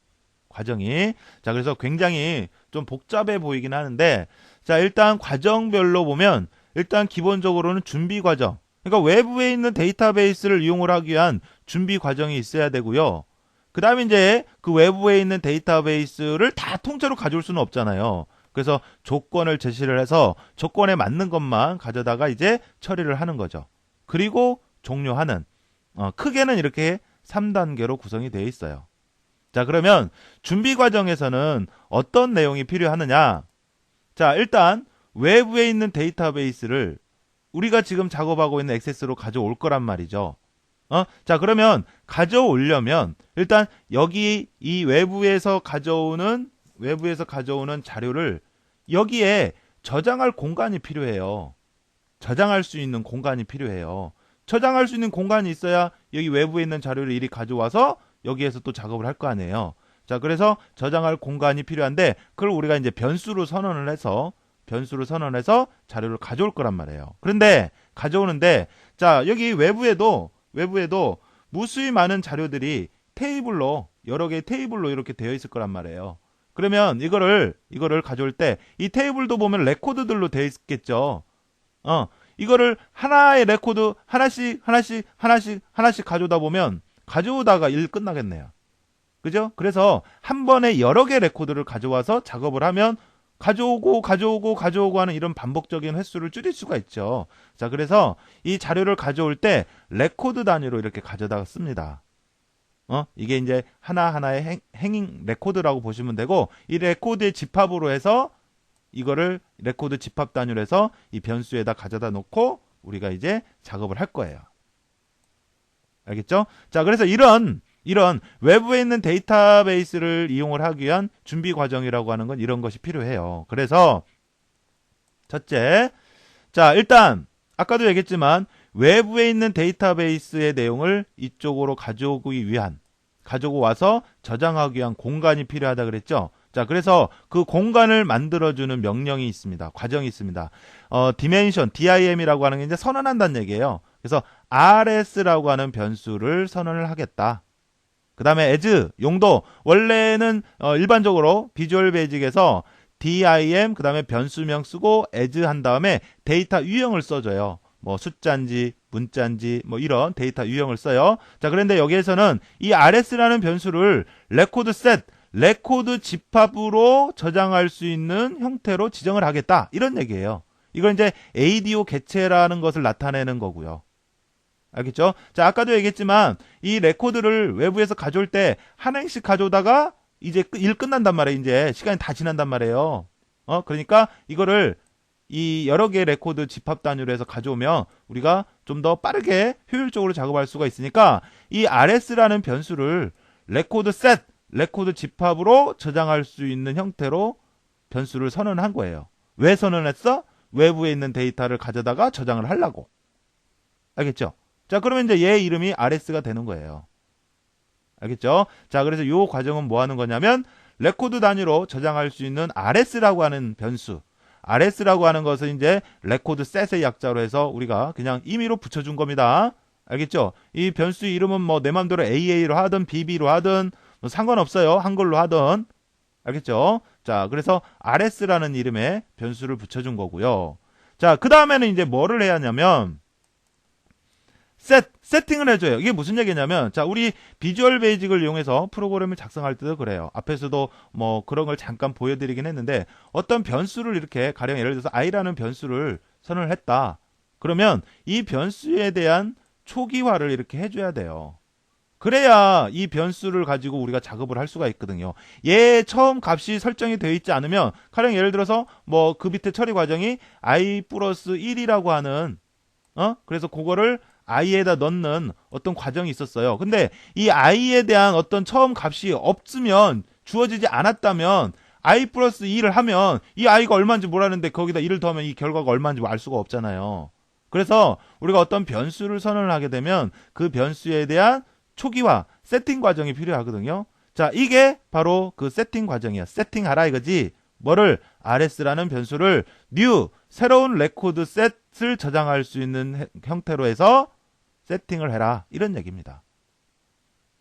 과정이. 자, 그래서 굉장히 좀 복잡해 보이긴 하는데, 자, 일단 과정별로 보면 일단 기본적으로는 준비 과정. 그러니까 외부에 있는 데이터베이스를 이용을 하기 위한 준비 과정이 있어야 되고요. 그 다음에 이제 그 외부에 있는 데이터베이스를 다 통째로 가져올 수는 없잖아요. 그래서 조건을 제시를 해서 조건에 맞는 것만 가져다가 이제 처리를 하는 거죠. 그리고 종료하는, 크게는 이렇게 3단계로 구성이 되어 있어요. 자, 그러면 준비 과정에서는 어떤 내용이 필요하느냐? 자, 일단 외부에 있는 데이터베이스를 우리가 지금 작업하고 있는 액세스로 가져올 거란 말이죠. 자, 그러면 가져오려면 일단 여기 이 외부에서 가져오는 자료를 여기에 저장할 공간이 필요해요. 저장할 수 있는 공간이 필요해요. 저장할 수 있는 공간이 있어야 여기 외부에 있는 자료를 이리 가져와서 여기에서 또 작업을 할 거 아니에요. 자, 그래서 저장할 공간이 필요한데 그걸 우리가 이제 변수로 선언을 해서 자료를 가져올 거란 말이에요. 그런데 가져오는데 자, 여기 외부에도 무수히 많은 자료들이 여러 개의 테이블로 이렇게 되어 있을 거란 말이에요. 그러면 이거를 가져올 때 이 테이블도 보면 레코드들로 되어 있겠죠. 이거를 하나의 레코드 하나씩 가져오다 보면 가져오다가 일 끝나겠네요. 그죠? 그래서 한 번에 여러 개 레코드를 가져와서 작업을 하면 가져오고 하는 이런 반복적인 횟수를 줄일 수가 있죠. 자, 그래서 이 자료를 가져올 때 레코드 단위로 이렇게 가져다가 씁니다. 이게 이제 하나하나의 행잉 레코드라고 보시면 되고, 이 레코드의 집합으로 해서 이거를 레코드 집합 단위로 해서 이 변수에다 가져다 놓고 우리가 이제 작업을 할 거예요. 알겠죠? 자, 그래서 이런 외부에 있는 데이터베이스를 이용을 하기 위한 준비 과정이라고 하는 건 이런 것이 필요해요. 그래서 첫째, 자, 일단 아까도 얘기했지만 외부에 있는 데이터베이스의 내용을 이쪽으로 가져오고 와서 저장하기 위한 공간이 필요하다 그랬죠. 자, 그래서 그 공간을 만들어주는 명령이 있습니다. 과정이 있습니다. dimension, dim이라고 하는 게 이제 선언한다는 얘기예요. 그래서 rs라고 하는 변수를 선언을 하겠다. 그 다음에 as, 용도, 원래는 일반적으로 비주얼 베이직에서 dim, 그 다음에 변수명 쓰고 as 한 다음에 데이터 유형을 써줘요. 뭐 숫자인지 문자인지 뭐 이런 데이터 유형을 써요. 자, 그런데 여기에서는 이 rs라는 변수를 레코드 집합으로 저장할 수 있는 형태로 지정을 하겠다. 이런 얘기예요. 이건 이제 ADO 객체라는 것을 나타내는 거고요. 알겠죠? 자, 아까도 얘기했지만 이 레코드를 외부에서 가져올 때 하나씩 가져오다가 이제 일 끝난단 말이에요. 이제 시간이 다 지난단 말이에요. 그러니까 이거를 이 여러 개의 레코드 집합 단위로 해서 가져오면 우리가 좀 더 빠르게 효율적으로 작업할 수가 있으니까 이 rs라는 변수를 레코드 집합으로 저장할 수 있는 형태로 변수를 선언한 거예요. 왜 선언했어? 외부에 있는 데이터를 가져다가 저장을 하려고. 알겠죠? 자, 그러면 이제 얘 이름이 rs가 되는 거예요. 알겠죠? 자, 그래서 이 과정은 뭐 하는 거냐면 레코드 단위로 저장할 수 있는 rs라고 하는 변수, rs라고 하는 것은 이제 레코드 셋의 약자로 해서 우리가 그냥 임의로 붙여준 겁니다. 알겠죠? 이 변수 이름은 뭐 내 맘대로 AA로 하든 BB로 하든 뭐 상관없어요. 한글로 하든. 알겠죠? 자, 그래서 rs라는 이름의 변수를 붙여준 거고요. 자, 그 다음에는 이제 뭐를 해야 하냐면 세팅을 해줘요. 이게 무슨 얘기냐면, 자, 우리 비주얼 베이직을 이용해서 프로그램을 작성할 때도 그래요. 앞에서도 뭐 그런 걸 잠깐 보여드리긴 했는데, 어떤 변수를 이렇게 가령 예를 들어서 i라는 변수를 선언을 했다. 그러면 이 변수에 대한 초기화를 이렇게 해줘야 돼요. 그래야 이 변수를 가지고 우리가 작업을 할 수가 있거든요. 얘 처음 값이 설정이 되어 있지 않으면, 가령 예를 들어서 뭐 그 밑에 처리 과정이 i 플러스 1이라고 하는, 그래서 그거를 i에다 넣는 어떤 과정이 있었어요. 근데 이 i에 대한 어떤 처음 값이 없으면, 주어지지 않았다면 i 플러스 2를 하면 이 i가 얼마인지 모르는데 거기다 2를 더하면 이 결과가 얼마인지 알 수가 없잖아요. 그래서 우리가 어떤 변수를 선언을 하게 되면 그 변수에 대한 초기화, 세팅 과정이 필요하거든요. 자, 이게 바로 그 세팅 과정이야. 세팅하라 이거지. 뭐를? rs라는 변수를 new, 새로운 레코드 셋을 저장할 수 있는 형태로 해서 세팅을 해라. 이런 얘기입니다.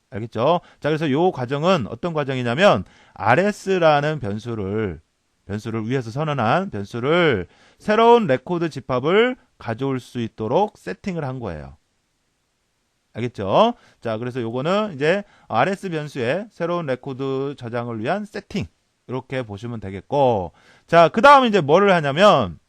알겠죠? 자, 그래서 요 과정은 어떤 과정이냐면 rs라는 변수를 위해서 선언한 변수를 새로운 레코드 집합을 가져올 수 있도록 세팅을 한 거예요. 알겠죠? 자, 그래서 요거는 이제 rs 변수의 새로운 레코드 저장을 위한 세팅, 이렇게 보시면 되겠고, 자, 그 다음 이제 뭐를 하냐면,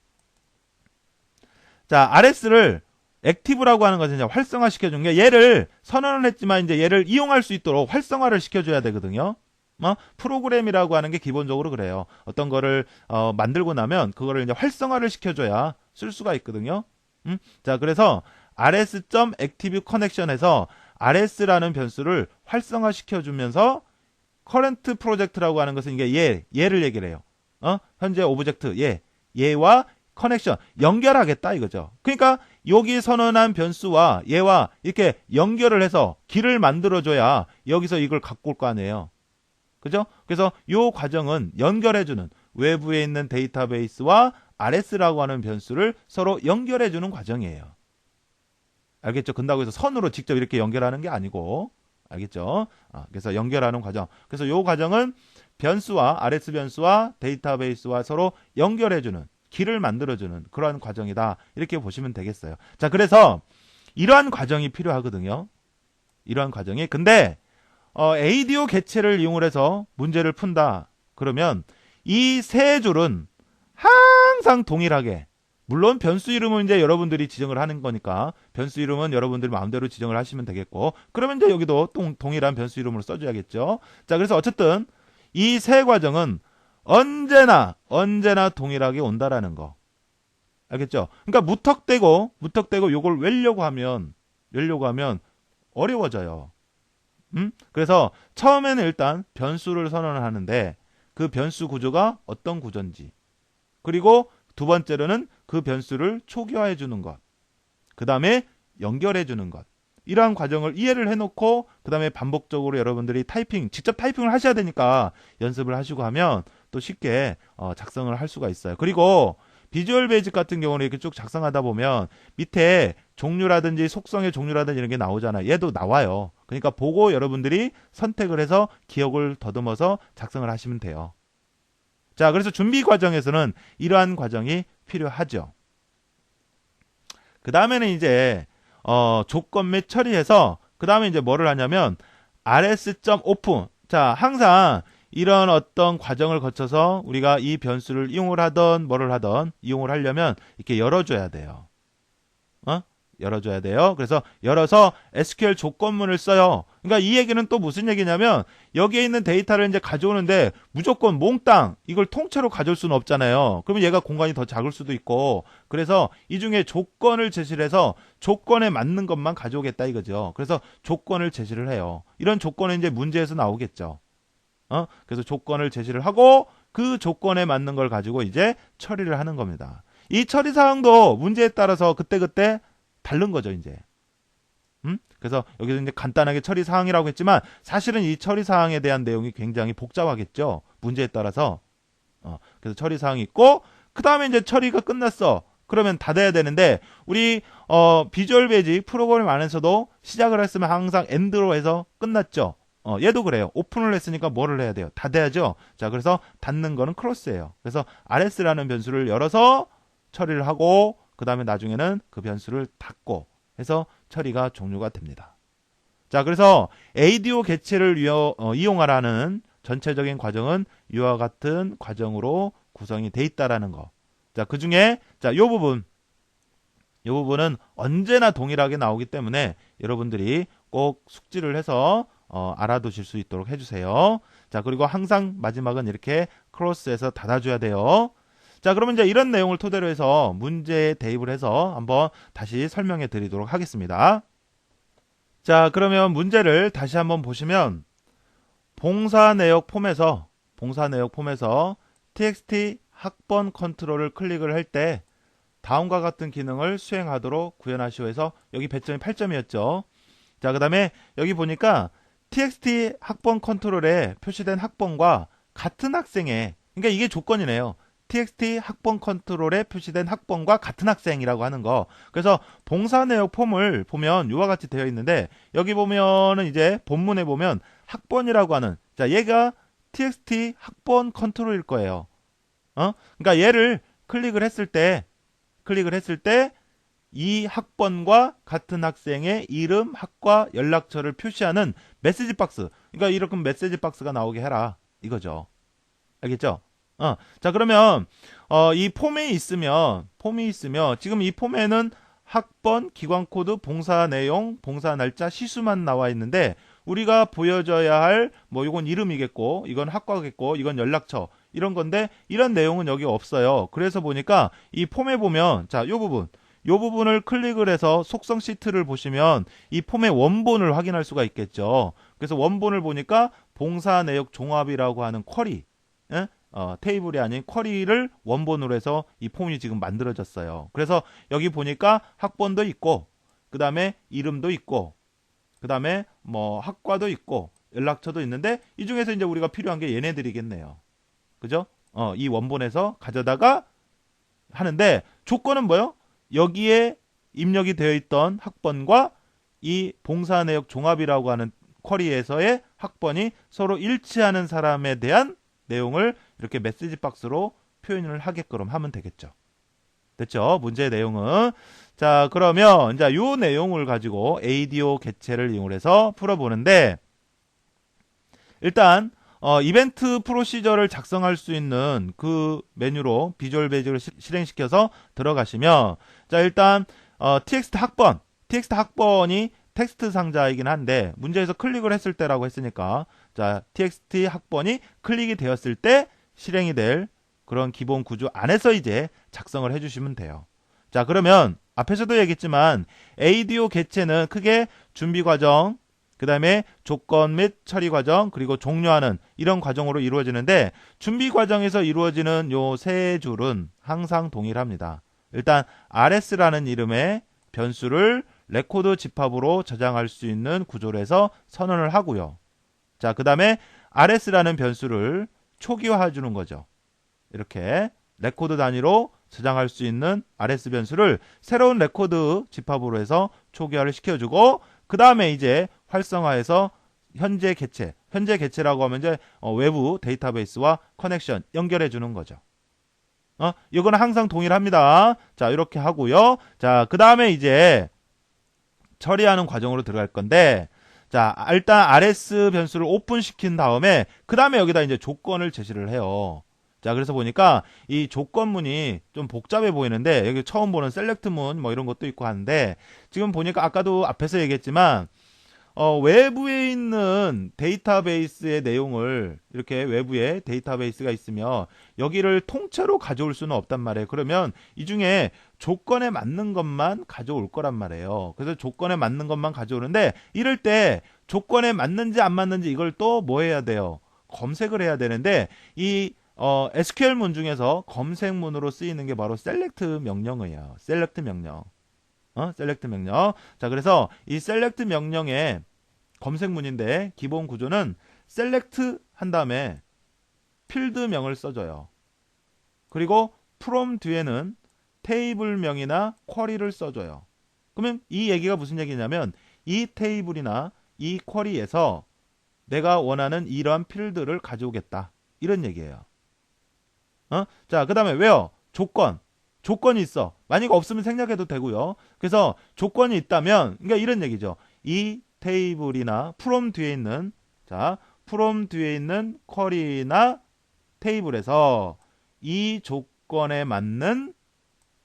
자, rs를 액티브라고 하는 것은 이제 활성화 시켜준 게, 얘를 선언을 했지만 이제 얘를 이용할 수 있도록 활성화를 시켜줘야 되거든요. 프로그램이라고 하는 게 기본적으로 그래요. 어떤 거를 만들고 나면 그거를 이제 활성화를 시켜줘야 쓸 수가 있거든요. 자, 그래서 rs.ActiveConnection에서 rs라는 변수를 활성화 시켜주면서 current project라고 하는 것은 이게 얘를 얘기를 해요. 현재 오브젝트 얘와 커넥션 연결하겠다 이거죠. 그러니까 여기 선언한 변수와 얘와 이렇게 연결을 해서 길을 만들어줘야 여기서 이걸 갖고 올 거 아니에요. 그죠? 그래서 이 과정은 연결해주는, 외부에 있는 데이터베이스와 rs라고 하는 변수를 서로 연결해주는 과정이에요. 알겠죠? 근다고 해서 선으로 직접 이렇게 연결하는 게 아니고, 알겠죠? 그래서 연결하는 과정. 그래서 이 과정은 변수와 rs 변수와 데이터베이스와 서로 연결해주는, 길을 만들어주는 그러한 과정이다. 이렇게 보시면 되겠어요. 자, 그래서 이러한 과정이 필요하거든요. 이러한 과정이. 근데 ADO 개체를 이용을 해서 문제를 푼다. 그러면 이 세 줄은 항상 동일하게, 물론 변수 이름은 이제 여러분들이 지정을 하는 거니까 변수 이름은 여러분들이 마음대로 지정을 하시면 되겠고, 그러면 이제 여기도 동일한 변수 이름으로 써줘야겠죠. 자, 그래서 어쨌든 이 세 과정은 언제나 동일하게 온다라는 거. 알겠죠? 그러니까 무턱대고 요걸 외려고 하면 어려워져요. 그래서 처음에는 일단 변수를 선언을 하는데 그 변수 구조가 어떤 구조인지, 그리고 두 번째로는 그 변수를 초기화해 주는 것, 그 다음에 연결해 주는 것, 이러한 과정을 이해를 해놓고 그 다음에 반복적으로 여러분들이 직접 타이핑을 하셔야 되니까 연습을 하시고 하면 또 쉽게 작성을 할 수가 있어요. 그리고 비주얼 베이직 같은 경우는 이렇게 쭉 작성하다 보면 밑에 종류라든지 속성의 종류라든지 이런 게 나오잖아요. 얘도 나와요. 그러니까 보고 여러분들이 선택을 해서 기억을 더듬어서 작성을 하시면 돼요. 자, 그래서 준비 과정에서는 이러한 과정이 필요하죠. 그 다음에는 이제 조건 및 처리해서 그 다음에 이제 뭐를 하냐면 rs.open. 자, 항상 이런 어떤 과정을 거쳐서 우리가 이 변수를 이용을 하던 뭐를 하던 이용을 하려면 이렇게 열어줘야 돼요. 열어줘야 돼요. 그래서 열어서 SQL 조건문을 써요. 그러니까 이 얘기는 또 무슨 얘기냐면 여기에 있는 데이터를 이제 가져오는데 무조건 몽땅 이걸 통째로 가져올 수는 없잖아요. 그러면 얘가 공간이 더 작을 수도 있고, 그래서 이 중에 조건을 제시를 해서 조건에 맞는 것만 가져오겠다 이거죠. 그래서 조건을 제시를 해요. 이런 조건은 이제 문제에서 나오겠죠. 그래서 조건을 제시를 하고 그 조건에 맞는 걸 가지고 이제 처리를 하는 겁니다. 이 처리 사항도 문제에 따라서 그때그때 다른 거죠, 이제. 그래서 여기서 이제 간단하게 처리 사항이라고 했지만 사실은 이 처리 사항에 대한 내용이 굉장히 복잡하겠죠. 문제에 따라서. 그래서 처리 사항이 있고, 그 다음에 이제 처리가 끝났어. 그러면 닫아야 되는데, 우리, 비주얼 베이직 프로그램 안에서도 시작을 했으면 항상 엔드로 해서 끝났죠. 얘도 그래요. 오픈을 했으니까 뭐를 해야 돼요? 닫아야죠. 자, 그래서 닫는 거는 크로스예요. 그래서 rs라는 변수를 열어서 처리를 하고, 그 다음에 나중에는 그 변수를 닫고 해서 처리가 종료가 됩니다. 자, 그래서 ADO 개체를 이용하라는 전체적인 과정은 이와 같은 과정으로 구성이 돼 있다라는 거. 자, 그 중에 요 부분은 언제나 동일하게 나오기 때문에 여러분들이 꼭 숙지를 해서 알아두실 수 있도록 해주세요. 자, 그리고 항상 마지막은 이렇게 크로스해서 닫아줘야 돼요. 자, 그러면 이제 이런 내용을 토대로 해서 문제에 대입을 해서 한번 다시 설명해 드리도록 하겠습니다. 자, 그러면 문제를 다시 한번 보시면 봉사 내역 폼에서 txt 학번 컨트롤을 클릭을 할 때 다음과 같은 기능을 수행하도록 구현하시오 해서 여기 배점이 8점이었죠. 자, 그 다음에 여기 보니까 txt 학번 컨트롤에 표시된 학번과 같은 학생의, 그러니까 이게 조건이네요. txt 학번 컨트롤에 표시된 학번과 같은 학생이라고 하는 거. 그래서 봉사 내역 폼을 보면 이와 같이 되어 있는데 여기 보면은 이제 본문에 보면 학번이라고 하는, 자, 얘가 txt 학번 컨트롤일 거예요. 그러니까 얘를 클릭을 했을 때 이 학번과 같은 학생의 이름, 학과, 연락처를 표시하는 메시지 박스. 그러니까 이렇게 메시지 박스가 나오게 해라. 이거죠. 알겠죠? 자, 그러면 이 폼이 있으면 지금 이 폼에는 학번, 기관 코드, 봉사 내용, 봉사 날짜, 시수만 나와 있는데 우리가 보여줘야 할 뭐 이건 이름이겠고 이건 학과겠고 이건 연락처 이런 건데 이런 내용은 여기 없어요. 그래서 보니까 이 폼에 보면 자, 요 부분을 클릭을 해서 속성 시트를 보시면 이 폼의 원본을 확인할 수가 있겠죠. 그래서 원본을 보니까 봉사 내역 종합이라고 하는 쿼리, 테이블이 아닌 쿼리를 원본으로 해서 이 폼이 지금 만들어졌어요. 그래서 여기 보니까 학번도 있고, 그 다음에 이름도 있고, 그 다음에 뭐 학과도 있고, 연락처도 있는데 이 중에서 이제 우리가 필요한 게 얘네들이겠네요. 그죠? 이 원본에서 가져다가 하는데 조건은 뭐요? 여기에 입력이 되어 있던 학번과 이 봉사 내역 종합이라고 하는 쿼리에서의 학번이 서로 일치하는 사람에 대한 내용을 이렇게 메시지 박스로 표현을 하게끔 하면 되겠죠. 됐죠? 문제의 내용은. 자, 그러면 이제 요 내용을 가지고 ADO 개체를 이용해서 풀어보는데 일단 이벤트 프로시저를 작성할 수 있는 그 메뉴로 비주얼 베이직을 실행시켜서 들어가시면 자, 일단 txt 학번이 텍스트 상자이긴 한데 문제에서 클릭을 했을 때라고 했으니까 자, txt 학번이 클릭이 되었을 때 실행이 될 그런 기본 구조 안에서 이제 작성을 해주시면 돼요. 자, 그러면 앞에서도 얘기했지만 ADO 개체는 크게 준비 과정, 그 다음에 조건 및 처리 과정, 그리고 종료하는 이런 과정으로 이루어지는데 준비 과정에서 이루어지는 요 세 줄은 항상 동일합니다. 일단 rs라는 이름의 변수를 레코드 집합으로 저장할 수 있는 구조로 해서 선언을 하고요. 자, 그 다음에 rs라는 변수를 초기화해 주는 거죠. 이렇게 레코드 단위로 저장할 수 있는 rs 변수를 새로운 레코드 집합으로 해서 초기화를 시켜주고 그 다음에 이제 활성화해서 현재 개체라고 하면 이제 외부 데이터베이스와 커넥션 연결해 주는 거죠. 이거는 항상 동일합니다. 자, 이렇게 하고요. 자, 그 다음에 이제 처리하는 과정으로 들어갈 건데 자, 일단 rs 변수를 오픈시킨 다음에 그 다음에 여기다 이제 조건을 제시를 해요. 자, 그래서 보니까 이 조건문이 좀 복잡해 보이는데 여기 처음 보는 셀렉트문 뭐 이런 것도 있고 하는데 지금 보니까 아까도 앞에서 얘기했지만 외부에 있는 데이터베이스의 내용을 이렇게 외부에 데이터베이스가 있으면 여기를 통째로 가져올 수는 없단 말이에요. 그러면 이 중에 조건에 맞는 것만 가져올 거란 말이에요. 그래서 조건에 맞는 것만 가져오는데 이럴 때 조건에 맞는지 안 맞는지 이걸 또 뭐 해야 돼요? 검색을 해야 되는데 이 SQL문 중에서 검색문으로 쓰이는 게 바로 select 명령이에요. select 명령. select 명령. 자, 그래서 이 select 명령의 검색문인데 기본 구조는 select 한 다음에 필드명을 써줘요. 그리고 from 뒤에는 테이블명이나 쿼리를 써줘요. 그러면 이 얘기가 무슨 얘기냐면 이 테이블이나 이 쿼리에서 내가 원하는 이러한 필드를 가져오겠다. 이런 얘기예요. 자, 그 다음에 왜요? 조건이 있어. 만약 없으면 생략해도 되고요. 그래서 조건이 있다면, 그러니까 이런 얘기죠. 이 테이블이나 from 뒤에 있는, 자, from 뒤에 있는 쿼리나 테이블에서 이 조건에 맞는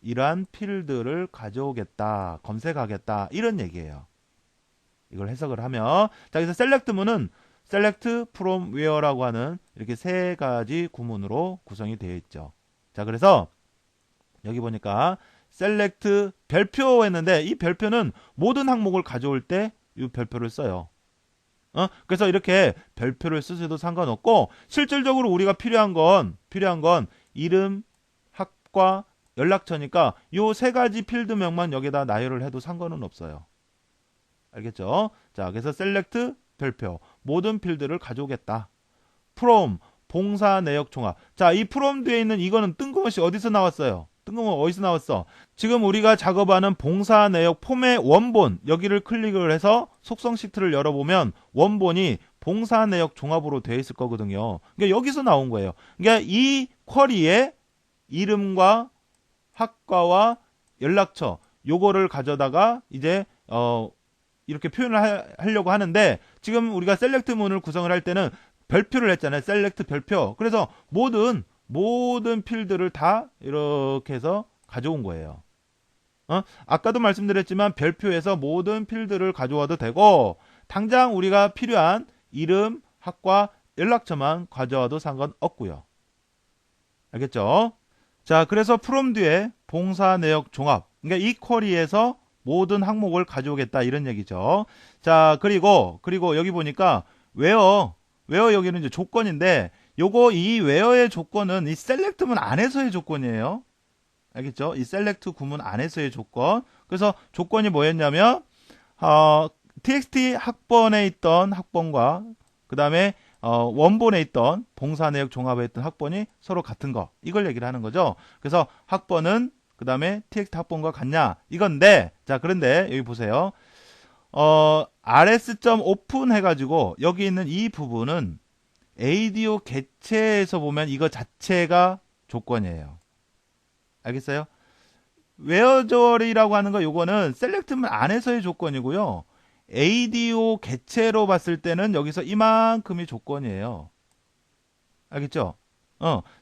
이러한 필드를 가져오겠다, 검색하겠다, 이런 얘기예요. 이걸 해석을 하면, 자, 그래서 select문은 select from where라고 하는 이렇게 세 가지 구문으로 구성이 되어 있죠. 자, 그래서 여기 보니까 select 별표 했는데 이 별표는 모든 항목을 가져올 때 이 별표를 써요. 그래서 이렇게 별표를 쓰셔도 상관없고 실질적으로 우리가 필요한 건 이름, 학과, 연락처니까 요 세 가지 필드명만 여기다 나열을 해도 상관은 없어요. 알겠죠? 자, 그래서 select 별표 모든 필드를 가져오겠다. from 봉사 내역 종합. 자, 이 from 뒤에 있는 이거는 뜬금없이 어디서 나왔어요? 뜬금없이 어디서 나왔어? 지금 우리가 작업하는 봉사 내역 폼의 원본 여기를 클릭을 해서 속성 시트를 열어보면 원본이 봉사 내역 종합으로 되어 있을 거거든요. 그러니까 여기서 나온 거예요. 그러니까 이 쿼리에 이름과 학과와 연락처 요거를 가져다가 이제 이렇게 표현을 하려고 하는데 지금 우리가 셀렉트 문을 구성을 할 때는 별표를 했잖아요. 셀렉트 별표. 그래서 모든 필드를 다 이렇게 해서 가져온 거예요. 아까도 말씀드렸지만 별표에서 모든 필드를 가져와도 되고 당장 우리가 필요한 이름, 학과, 연락처만 가져와도 상관없고요. 알겠죠? 자, 그래서 from 뒤에 봉사 내역 종합. 그러니까 이 쿼리에서 모든 항목을 가져오겠다 이런 얘기죠. 자, 그리고 여기 보니까 where 여기는 이제 조건인데 요거 이 where의 조건은 이 select 문 안에서의 조건이에요. 알겠죠? 이 select 구문 안에서의 조건. 그래서 조건이 뭐였냐면 txt 학번에 있던 학번과 그 다음에 원본에 있던 봉사 내역 종합에 있던 학번이 서로 같은 거 이걸 얘기를 하는 거죠. 그래서 학번은 그 다음에 txt 학번과 같냐 이건데 자 그런데 여기 보세요. rs.open 해가지고 여기 있는 이 부분은 ADO 개체에서 보면 이거 자체가 조건이에요. 알겠어요? 웨어절이라고 하는 거 요거는 셀렉트문 안에서의 조건이고요. ADO 개체로 봤을 때는 여기서 이만큼이 조건이에요. 알겠죠?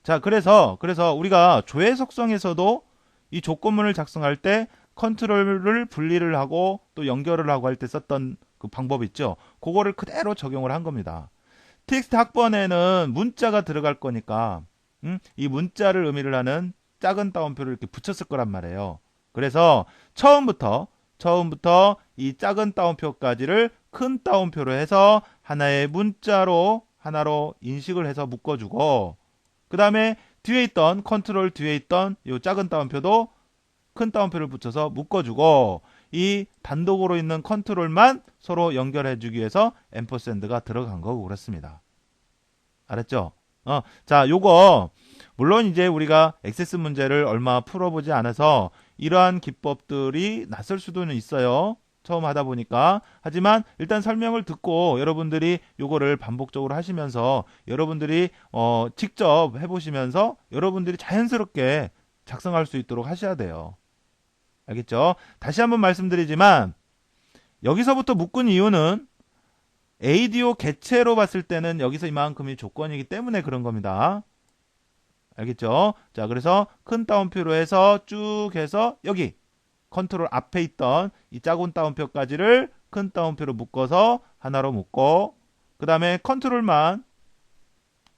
자, 그래서 우리가 조회 속성에서도 이 조건문을 작성할 때 컨트롤을 분리를 하고 또 연결을 하고 할 때 썼던 그 방법 있죠? 그거를 그대로 적용을 한 겁니다. txt 학번에는 문자가 들어갈 거니까 이 문자를 의미를 하는 작은 따옴표를 이렇게 붙였을 거란 말이에요. 그래서 처음부터 이 작은 따옴표까지를 큰 따옴표로 해서 하나의 문자로 하나로 인식을 해서 묶어주고 그 다음에 뒤에 있던 컨트롤 뒤에 있던 이 작은 따옴표도 큰 따옴표를 붙여서 묶어주고 이 단독으로 있는 컨트롤만 서로 연결해주기 위해서 앰퍼샌드가 들어간 거고 그렇습니다. 알았죠? 자, 요거 물론 이제 우리가 액세스 문제를 얼마 풀어보지 않아서 이러한 기법들이 낯설 수도는 있어요. 처음 하다 보니까. 하지만 일단 설명을 듣고 여러분들이 요거를 반복적으로 하시면서 여러분들이 직접 해보시면서 여러분들이 자연스럽게 작성할 수 있도록 하셔야 돼요. 알겠죠? 다시 한번 말씀드리지만 여기서부터 묶은 이유는 ADO 개체로 봤을 때는 여기서 이만큼이 조건이기 때문에 그런 겁니다. 알겠죠? 자, 그래서 큰 따옴표로 해서 쭉 해서 여기 컨트롤 앞에 있던 이 작은 따옴표까지를 큰 따옴표로 묶어서 하나로 묶고 그 다음에 컨트롤만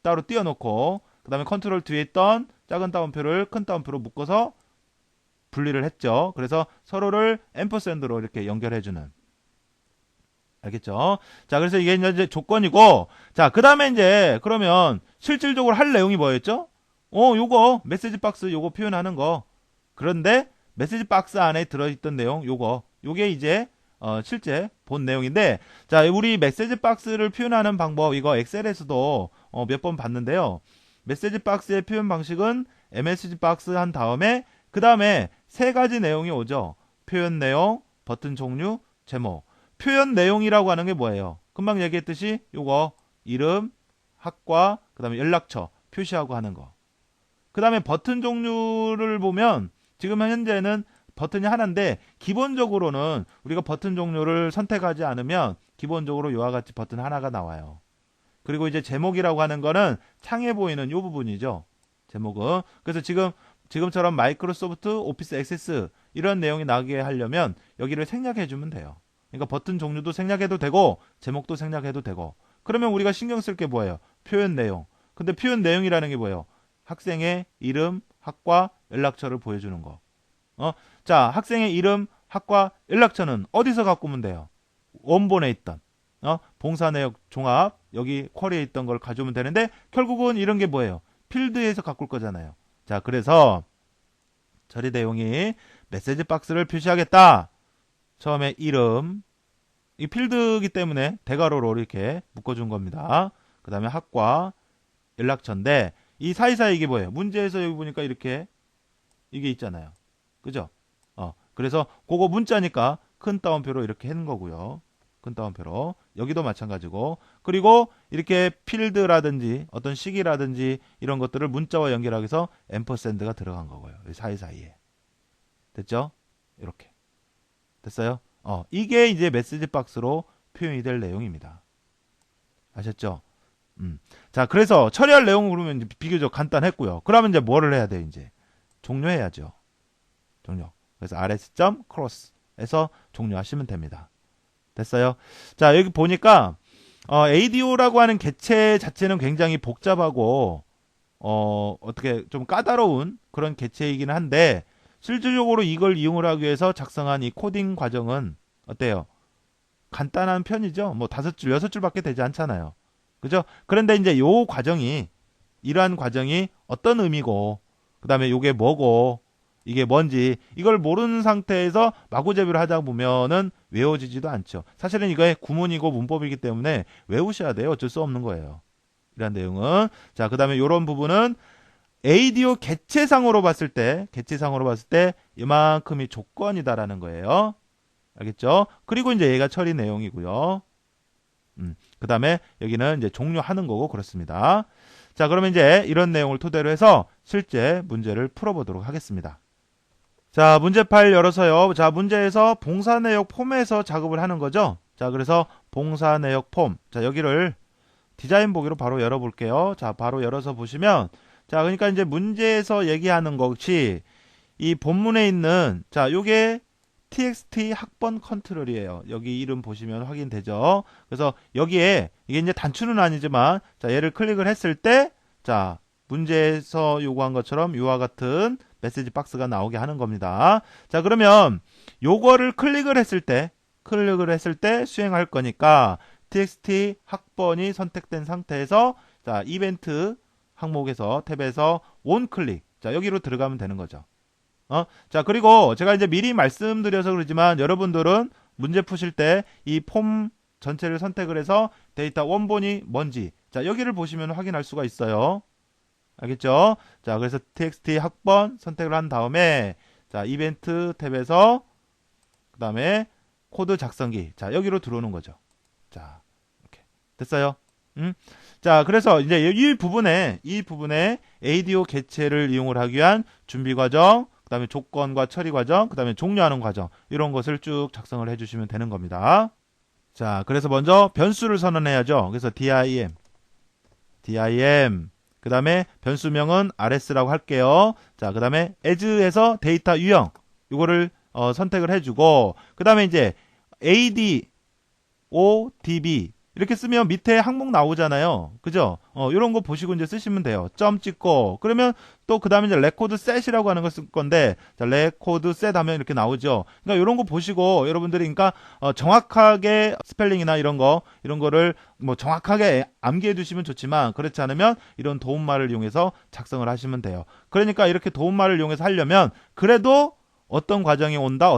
따로 띄워놓고 그 다음에 컨트롤 뒤에 있던 작은 따옴표를 큰 따옴표로 묶어서 분리를 했죠. 그래서 서로를 앰퍼샌드로 이렇게 연결해주는. 알겠죠? 자, 그래서 이게 이제 조건이고, 자, 그 다음에 이제, 그러면, 실질적으로 할 내용이 뭐였죠? 요거, 메시지 박스 요거 표현하는 거. 그런데, 메시지 박스 안에 들어있던 내용, 요게 이제, 실제 본 내용인데, 자, 우리 메시지 박스를 표현하는 방법, 이거 엑셀에서도, 몇 번 봤는데요. 메시지 박스의 표현 방식은, msg 박스 한 다음에, 그 다음에, 세 가지 내용이 오죠. 표현 내용, 버튼 종류, 제목. 표현 내용이라고 하는 게 뭐예요? 금방 얘기했듯이 요거 이름, 학과, 그 다음에 연락처 표시하고 하는 거. 그 다음에 버튼 종류를 보면 지금 현재는 버튼이 하나인데 기본적으로는 우리가 버튼 종류를 선택하지 않으면 기본적으로 이와 같이 버튼 하나가 나와요. 그리고 이제 제목이라고 하는 거는 창에 보이는 요 부분이죠. 제목은. 그래서 지금처럼 마이크로소프트 오피스 액세스 이런 내용이 나게 하려면 여기를 생략해 주면 돼요. 그러니까 버튼 종류도 생략해도 되고 제목도 생략해도 되고 그러면 우리가 신경 쓸 게 뭐예요? 표현 내용. 근데 표현 내용이라는 게 뭐예요? 학생의 이름, 학과, 연락처를 보여주는 거. 자, 학생의 이름, 학과, 연락처는 어디서 갖고 오면 돼요? 원본에 있던 봉사 내역 종합 여기 쿼리에 있던 걸 가져오면 되는데 결국은 이런 게 뭐예요? 필드에서 갖고 올 거잖아요. 자, 그래서 처리 내용이 메시지 박스를 표시하겠다. 처음에 이름, 이 필드이기 때문에 대괄호로 이렇게 묶어준 겁니다. 그 다음에 학과, 연락처인데 이 사이사이 이게 뭐예요? 문제에서 여기 보니까 이렇게 이게 있잖아요. 그죠? 그래서 그거 문자니까 큰 따옴표로 이렇게 하는 거고요. 큰 따옴표로. 여기도 마찬가지고. 그리고 이렇게 필드라든지 어떤 시기라든지 이런 것들을 문자와 연결하기 위해서 앰퍼샌드가 들어간 거고요. 사이사이에. 됐죠? 이렇게. 됐어요? 이게 이제 메시지 박스로 표현이 될 내용입니다. 아셨죠? 자, 그래서 처리할 내용은 그러면 이제 비교적 간단했고요. 그러면 이제 뭐를 해야 돼요, 이제? 종료해야죠. 종료. 그래서 rs.cross에서 종료하시면 됩니다. 됐어요? 자, 여기 보니까 ADO라고 하는 개체 자체는 굉장히 복잡하고 어떻게 좀 까다로운 그런 개체이기는 한데 실질적으로 이걸 이용을 하기 위해서 작성한 이 코딩 과정은 어때요? 간단한 편이죠. 뭐 5줄, 6줄밖에 되지 않잖아요. 그죠? 그런데 이제 요 과정이 이러한 과정이 어떤 의미고 그다음에 요게 뭐고 이게 뭔지 이걸 모르는 상태에서 마구잡이를 하다 보면은 외워지지도 않죠. 사실은 이거의 구문이고 문법이기 때문에 외우셔야 돼요. 어쩔 수 없는 거예요. 이런 내용은 자, 그다음에 요런 부분은 ADO 개체상으로 봤을 때 이만큼이 조건이다라는 거예요. 알겠죠? 그리고 이제 얘가 처리 내용이고요. 그 다음에 여기는 이제 종료하는 거고 그렇습니다. 자, 그러면 이제 이런 내용을 토대로 해서 실제 문제를 풀어보도록 하겠습니다. 자, 문제 파일 열어서요. 자, 문제에서 봉사 내역 폼에서 작업을 하는 거죠. 자, 그래서 봉사 내역 폼. 자, 여기를 디자인 보기로 바로 열어볼게요. 자, 바로 열어서 보시면 자, 그러니까 이제 문제에서 얘기하는 것이 이 본문에 있는 자, 요게 txt 학번 컨트롤이에요. 여기 이름 보시면 확인되죠. 그래서 여기에 이게 이제 단추는 아니지만 자, 얘를 클릭을 했을 때 자, 문제에서 요구한 것처럼 이와 같은 메시지 박스가 나오게 하는 겁니다. 자, 그러면 요거를 클릭을 했을 때 수행할 거니까 txt 학번이 선택된 상태에서 자, 이벤트 항목에서 탭에서 원클릭 자, 여기로 들어가면 되는 거죠. 자, 그리고 제가 이제 미리 말씀드려서 그러지만 여러분들은 문제 푸실 때 이 폼 전체를 선택을 해서 데이터 원본이 뭔지 자, 여기를 보시면 확인할 수가 있어요. 알겠죠? 자, 그래서 txt 학번 선택을 한 다음에 자, 이벤트 탭에서 그 다음에 코드 작성기 자, 여기로 들어오는 거죠. 자, 이렇게 됐어요? 자, 그래서 이제 이 부분에 ADO 개체를 이용을 하기 위한 준비 과정, 그 다음에 조건과 처리 과정, 그 다음에 종료하는 과정 이런 것을 쭉 작성을 해주시면 되는 겁니다. 자, 그래서 먼저 변수를 선언해야죠. 그래서 dim 그 다음에 변수명은 rs라고 할게요. 자, 그 다음에 as에서 데이터 유형 이거를 선택을 해주고 그 다음에 이제 ad odb 이렇게 쓰면 밑에 항목 나오잖아요. 그죠? 이런 거 보시고 이제 쓰시면 돼요. 점 찍고 그러면 또 그 다음에 이제 레코드 셋이라고 하는 걸 쓸 건데 자, 레코드 셋 하면 이렇게 나오죠. 그러니까 이런 거 보시고 여러분들이 그러니까 정확하게 스펠링이나 이런 거를 뭐 정확하게 암기해 두시면 좋지만 그렇지 않으면 이런 도움말을 이용해서 작성을 하시면 돼요. 그러니까 이렇게 도움말을 이용해서 하려면 그래도 어떤 과정이 온다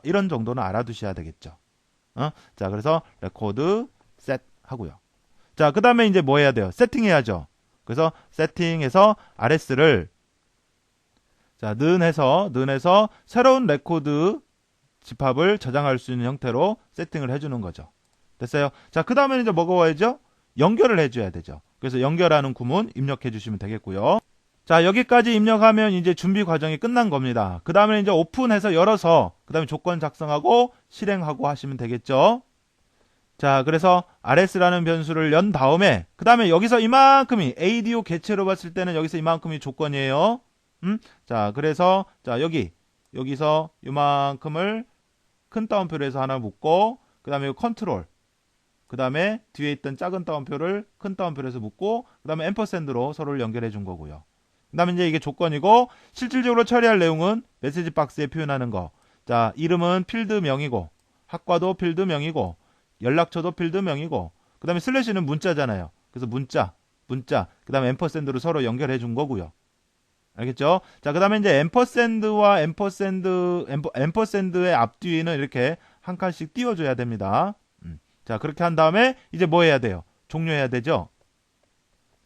이런 정도는 알아두셔야 되겠죠. 자, 그래서 레코드 셋 하고요. 자, 그 다음에 이제 뭐 해야 돼요? 세팅해야죠. 그래서 세팅해서 rs를 자, 는해서 새로운 레코드 집합을 저장할 수 있는 형태로 세팅을 해주는 거죠. 됐어요? 자, 그 다음에 이제 뭐가 와야죠? 연결을 해줘야 되죠. 그래서 연결하는 구문 입력해 주시면 되겠고요. 자, 여기까지 입력하면 이제 준비 과정이 끝난 겁니다. 그 다음에 이제 오픈해서 열어서 그 다음에 조건 작성하고 실행하고 하시면 되겠죠. 자, 그래서 rs라는 변수를 연 다음에 그 다음에 여기서 이만큼이 ADO 개체로 봤을 때는 여기서 이만큼이 조건이에요. 자, 그래서 자, 여기서 이만큼을 큰 따옴표로 해서 하나 묶고 그 다음에 컨트롤 그 다음에 뒤에 있던 작은 따옴표를 큰 따옴표에서 묶고 그 다음에 앰퍼샌드로 서로를 연결해 준 거고요. 그 다음에 이제 이게 조건이고 실질적으로 처리할 내용은 메시지 박스에 표현하는 거. 자, 이름은 필드명이고 학과도 필드명이고 연락처도 필드명이고 그 다음에 슬래시는 문자잖아요. 그래서 문자 그 다음에 앰퍼샌드로 서로 연결해 준 거고요. 알겠죠? 자, 그 다음에 이제 앰퍼샌드와 앰퍼샌드의 앞뒤에는 이렇게 한 칸씩 띄워줘야 됩니다. 자, 그렇게 한 다음에 이제 뭐 해야 돼요? 종료해야 되죠?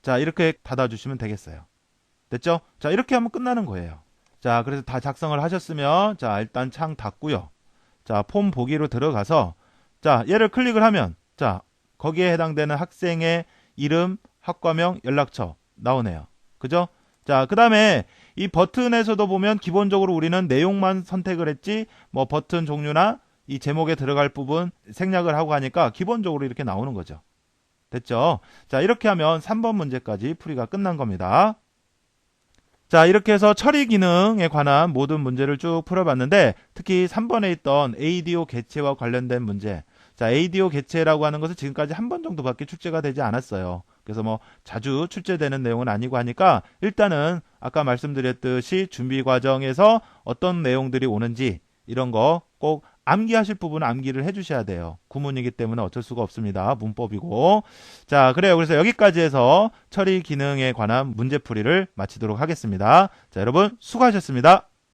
자, 이렇게 닫아주시면 되겠어요. 됐죠? 자, 이렇게 하면 끝나는 거예요. 자, 그래서 다 작성을 하셨으면, 자, 일단 창 닫고요. 자, 폼 보기로 들어가서, 자, 얘를 클릭을 하면, 자, 거기에 해당되는 학생의 이름, 학과명, 연락처 나오네요. 그죠? 자, 그 다음에 이 버튼에서도 보면 기본적으로 우리는 내용만 선택을 했지, 뭐 버튼 종류나 이 제목에 들어갈 부분 생략을 하고 하니까 기본적으로 이렇게 나오는 거죠. 됐죠? 자, 이렇게 하면 3번 문제까지 풀이가 끝난 겁니다. 자, 이렇게 해서 처리 기능에 관한 모든 문제를 쭉 풀어봤는데 특히 3번에 있던 ADO 개체와 관련된 문제. 자, ADO 개체라고 하는 것은 지금까지 한 번 정도밖에 출제가 되지 않았어요. 그래서 뭐 자주 출제되는 내용은 아니고 하니까 일단은 아까 말씀드렸듯이 준비 과정에서 어떤 내용들이 오는지 이런 거 꼭 암기하실 부분은 암기를 해주셔야 돼요. 구문이기 때문에 어쩔 수가 없습니다. 문법이고. 자, 그래요. 그래서 여기까지 해서 처리 기능에 관한 문제풀이를 마치도록 하겠습니다. 자, 여러분 수고하셨습니다.